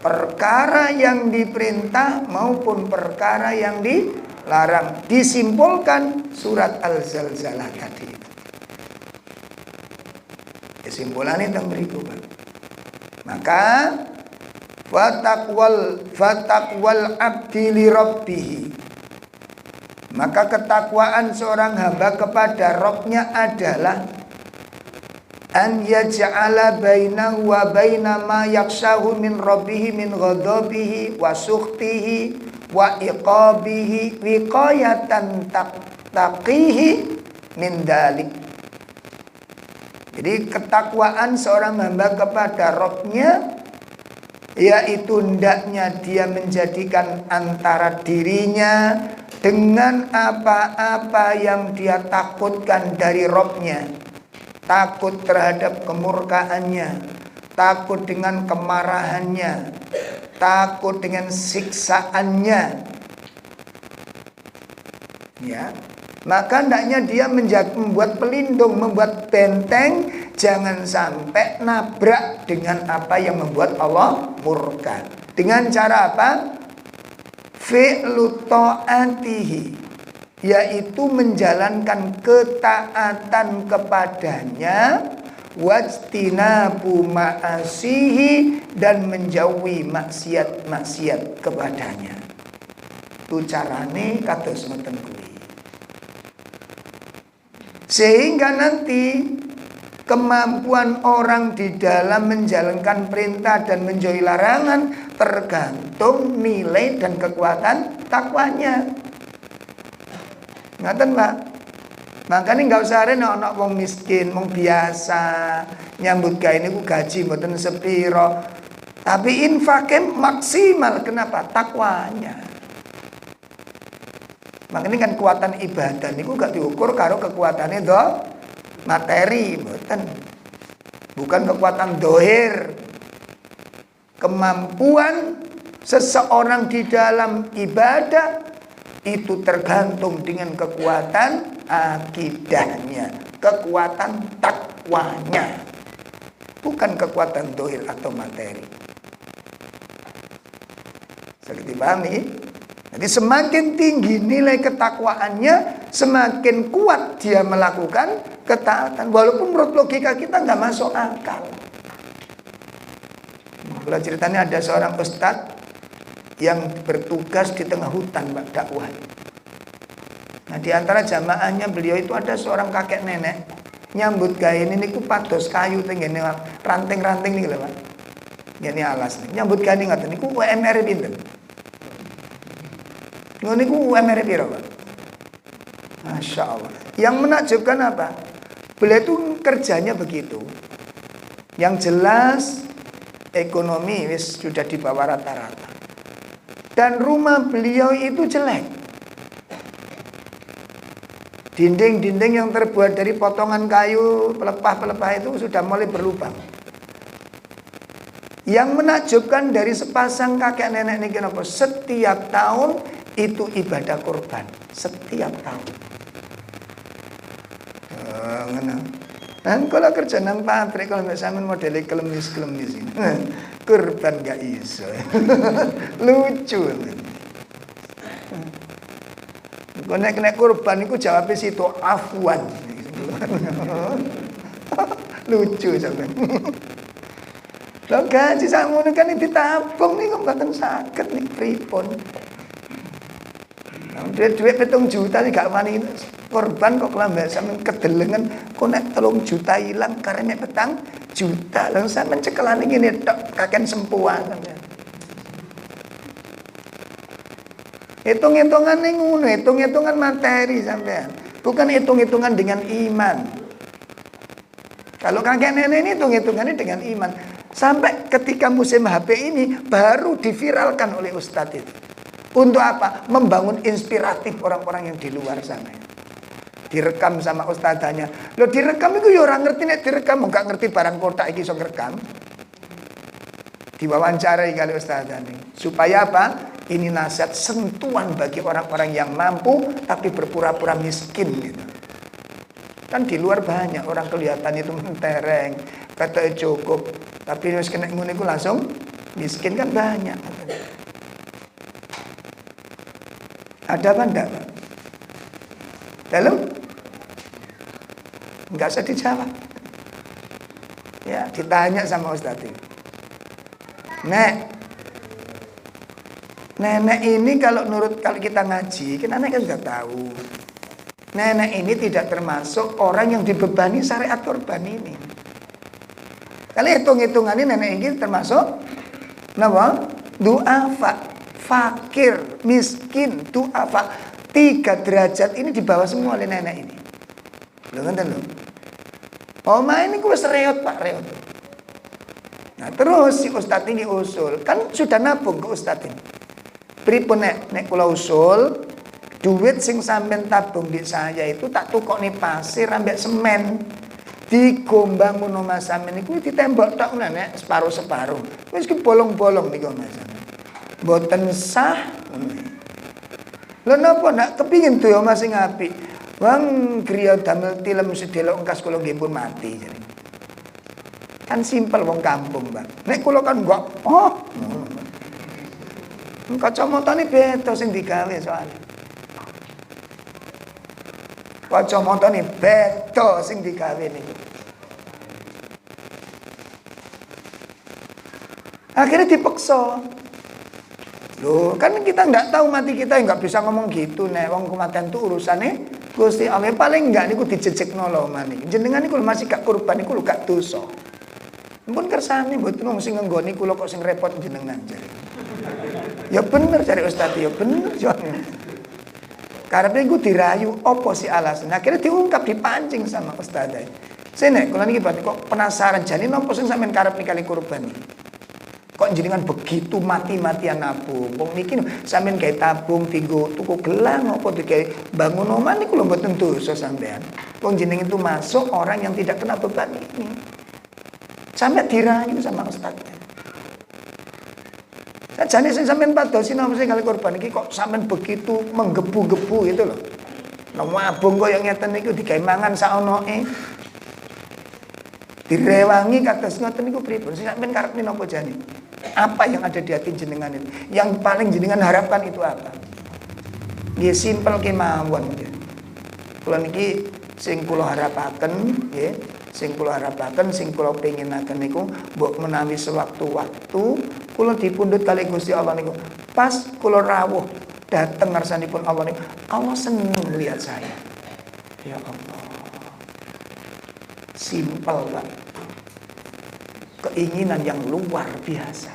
perkara yang diperintah maupun perkara yang dilarang. Disimpulkan surat Al-Zalzalah tadi. Kesimpulannya teng mriku, Pak. Maka fatakwal abdi li rabbih, maka ketakwaan seorang hamba kepada Rabbnya adalah an yaj'ala bainahu wa baina ma yakshahu min rabbih min ghadabihi wa sukhtihi wa iqabihi wiqayatan taqihi min dalik. Jadi ketakwaan seorang hamba kepada Rabbnya, yaitu hendaknya dia menjadikan antara dirinya dengan apa-apa yang dia takutkan dari Rabbnya. Takut terhadap kemurkaannya, takut dengan kemarahannya, takut dengan siksaannya. Ya, maka hendaknya dia membuat pelindung, membuat benteng, jangan sampai nabrak dengan apa yang membuat Allah murka. Dengan cara apa? Fi'lu ta'atihi, yaitu menjalankan ketaatan kepadanya, wajtinabu ma'asihi, dan menjauhi maksiat-maksiat kepadanya. Itu carane kados ngoten kuwi. Sehingga nanti kemampuan orang di dalam menjalankan perintah dan menjauhi larangan tergantung nilai dan kekuatan takwanya. Ngaten, Pak. Makanya nggak usah ana wong miskin, wong biasa nyambut gawe niku gaji mboten sepiro, tapi infake maksimal. Kenapa? Takwanya. Makanya kan kekuatan ibadah niku gak diukur karo kekuatannya materi, mboten. Bukan kekuatan dohir. Kemampuan seseorang di dalam ibadah itu tergantung dengan kekuatan akidahnya, kekuatan takwanya, bukan kekuatan dohir atau materi. Saya dipahami? Jadi semakin tinggi nilai ketakwaannya, semakin kuat dia melakukan ketaatan. Walaupun menurut logika kita nggak masuk akal. Kalau ceritanya ada seorang ustadz yang bertugas di tengah hutan, Mbak, dakwah. Nah, di antara jamaahnya beliau itu ada seorang kakek nenek nyambut gawe ini ku pados kayu tenggene ranting-ranting nih lho, Pak. Ngene alas nih. Nyambut gawe ngoten niku UMR pinten? Ngono niku UMR piro, Pak? Masya Allah. Yang menakjubkan apa? Beliau itu kerjanya begitu. Yang jelas ekonomi wis sudah di bawah rata-rata. Dan rumah beliau itu jelek. Dinding-dinding yang terbuat dari potongan kayu, pelepah-pelepah itu sudah mulai berlubang. Yang menakjubkan dari sepasang kakek nenek niki napa? Setiap tahun itu ibadah kurban. Setiap tahun. Dan kalau kerja nang pabrik, kalau mbak sampean modelnya kelemis-kelemis ini, kurban gak iso. Lucu. Kau nek kurban itu jawabnya situ afwan. Lucu sampean. Lho gaji sakmono kan ditabung niku mboten saged nih pripun. Duit 7 juta nih gak wani korban kok lambat sampean kedelengan kok nek 3 juta hilang karena 4 juta lho sampean cekelane ngene tok kaken sempuan sampean. Hitung-hitungan ning ngono, hitung-hitungan materi sampean. Bukan hitung-hitungan dengan iman. Kalau kakek nenek ini hitung-hitungannya dengan iman. Sampai ketika musim HP ini baru diviralkan oleh ustadz itu. Untuk apa? Membangun inspiratif orang-orang yang di luar sana. Direkam sama ustadzanya. Loh direkam itu ya orang ngerti nek direkam, enggak ngerti barang kotak iki iso ngerekam. Diwawancarai kali ustadzane. Supaya apa? Ini nasihat sentuhan bagi orang-orang yang mampu tapi berpura-pura miskin gitu. Kan di luar banyak orang kelihatan itu mentereng, kata cukup, tapi harus kena ngono iku langsung miskin kan banyak. Ada apa enggak, Pak? Dalam? Enggak usah dijawab. Ya, ditanya sama Ustaz itu. Nenek ini kalau kita ngaji, kita nenek kan sudah tahu. Nenek ini tidak termasuk orang yang dibebani syariat kurban ini. Kalau hitung-hitungan ini nenek ini termasuk napa? Du'afa, fakir, miskin, du'afa. 3 derajat ini di bawah semua oleh nenek ini. Lho ngenten lho. Oma ini ku wis reot, Pak, reot. Nah, terus si ustadz ini usul, kan sudah nabung ke ustadz ini. Pripun nek kula usul, duit sing sampean tabung di saya itu tak tukokne pasir ambek semen. Digombang ngono Mas sampean niku ditembok tok nek separuh-separuh. Wis ki bolong-bolong niku Mas sampean. Mboten sah. Lha napa nak kepingin tuh ya Mas sing apik. Wong griya damel tilem sedelok engkas kula nggih pun mati jare. Kan simpel wong kampung, Mbak. Nek kula kan enggak, kacamatane beda sing digawe soalnya. Kacamatane beda sing digawe niku. Akhirnya dipaksa. Loh, kan kita enggak tahu mati kita, enggak bisa ngomong gitu nek wong kematian itu urusane Gusti Allah. Paling enggak niku dijejekno lho maniki. Jenengan niku masih gak kurban niku gak dosa. Mumpun kersane mboten wong sing nggoni kula kok sing repot jenengan jare. Ya bener cari ustaz, ya bener soalnya. Karena iku dirayu apa sih alasan. Akhirnya diungkap dipancing sama ustaz. Sene kula niki kok penasaran jane napa sing sampean karep nikali kurban. Kok Kok jenengan begitu mati-matian nabung? Wong niki sampean gawe tabung dienggo tuku gelang apa digawe bangun omah niku lho mboten dosa sampean. Wong jenengan itu masuk orang yang tidak kena beban ini. Sampai dirayu sama ustaznya. Sajane sing sampean padosi napa sing kali korban iki kok sampean begitu menggebu-gebu gitu loh. Nang mabung kaya ngeten niku digawe mangan saonoke. Direwangi kados ngoten niku pripun? Sing sampean karepne napa jane? Apa yang ada di hati jenengan itu? Yang paling jenengan harapkan itu apa? Nggih simpel kemawon nggih. Kula niki sing kula harapaken nggih, sing kula harapaken, sing kula pengenaken niku mbok menawi sewaktu-waktu kula dipundhut kali Gusti Allah niku. Pas kula rawuh dateng ngarsanipun Allah niku, Allah seneng lihat saya. Ya Allah. Simpel, Pak. Keinginan yang luar biasa.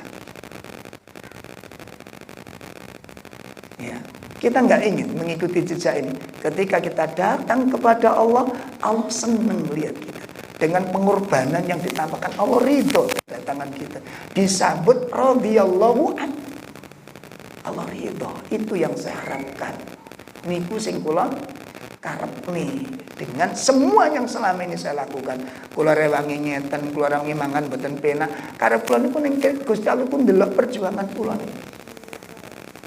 Ya, kita nggak ingin mengikuti jejak ini. Ketika kita datang kepada Allah, Allah senang melihat kita. Dengan pengorbanan yang ditampakkan, Allah ridho kedatangan kita. Disambut radhiyallahu an. Allah ridho. Itu yang saya harapkan. Niku sing kula karepne dengan semua yang selama ini saya lakukan. Kula rewangi ngeten, kula rewangi mangan mboten penak. Karep kula niku ning Gusti Allah pun ndelok perjuangan kula niku.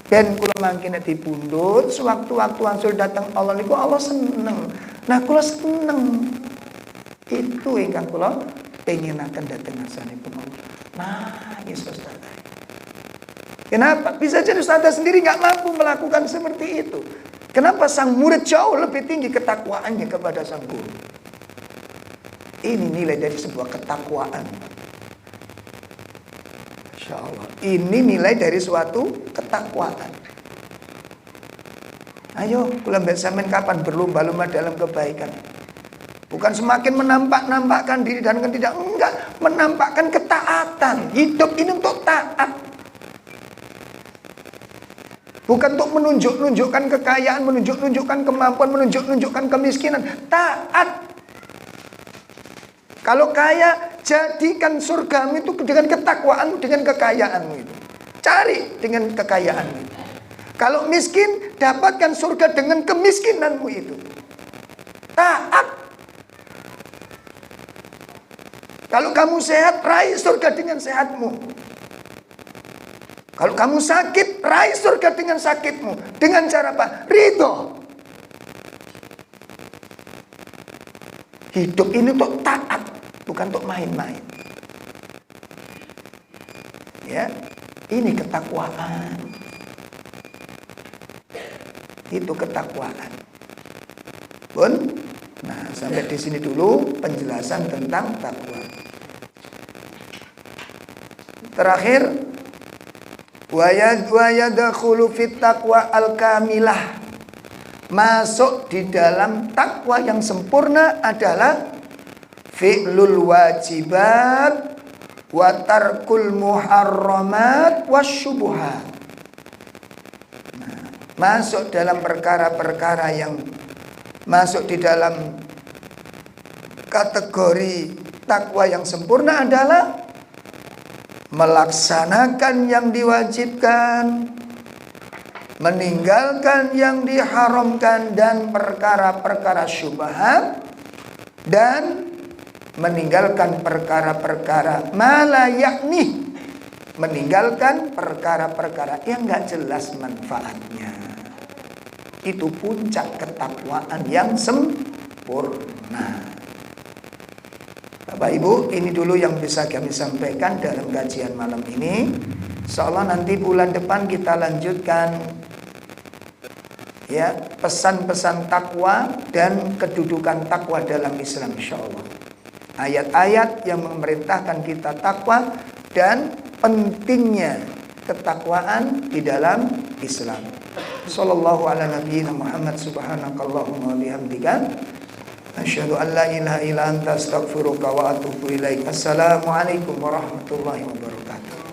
Dan kula mangkene dipundhut sewaktu-waktu wangsul datang Allah niku Allah seneng. Nah kula seneng. Itu ingkang kula pengenaken dhateng ngarsanipun Allah. Nah, Yesus Ustaz. Kenapa? Bisa jadi Ustaz sendiri nggak mampu melakukan seperti itu. Kenapa sang murid jauh lebih tinggi ketakwaannya kepada sang guru? Ini nilai dari sebuah ketakwaan. Masya Allah. Ini nilai dari suatu ketakwaan. Ayo, kula mbek sampean kapan berlomba-lomba dalam kebaikan. Bukan semakin menampakkan diri dan tidak, enggak, menampakkan ketaatan. Hidup ini untuk taat. Bukan untuk menunjukkan kekayaan, menunjukkan kemampuan, menunjukkan kemiskinan. Taat. Kalau kaya, jadikan surgamu itu dengan ketakwaanmu, dengan kekayaanmu itu. Cari dengan kekayaanmu itu. Kalau miskin, dapatkan surga dengan kemiskinanmu itu. Taat. Kalau kamu sehat, raih surga dengan sehatmu. Kalau kamu sakit, raih surga dengan sakitmu. Dengan cara apa? Ridho. Hidup ini untuk taat, bukan untuk main-main. Ya, ini ketakwaan. Itu ketakwaan. Bun, nah sampai di sini dulu penjelasan tentang takwa. Terakhir, wa yadkhulu fit taqwa al-kamilah. Masuk di dalam takwa yang sempurna adalah fi'lul wajibat wa tarkul muharramat wasyubuhat. Nah, masuk dalam perkara-perkara yang masuk di dalam kategori takwa yang sempurna adalah melaksanakan yang diwajibkan, meninggalkan yang diharamkan, dan perkara-perkara syubhat, dan meninggalkan perkara-perkara malayakni, meninggalkan perkara-perkara yang gak jelas manfaatnya. Itu puncak ketakwaan yang sempurna. Bapak Ibu, ini dulu yang bisa kami sampaikan dalam kajian malam ini. Insyaallah nanti bulan depan kita lanjutkan ya pesan-pesan takwa dan kedudukan takwa dalam Islam insyaallah. Ayat-ayat yang memerintahkan kita takwa dan pentingnya ketakwaan di dalam Islam. Sallallahu ala nabiyyina Muhammad subhanakallahumma wa bihamdika asyhadu an la ilaha illa anta astaghfiruka wa atubu ilaik. Assalamualaikum warahmatullahi wabarakatuh.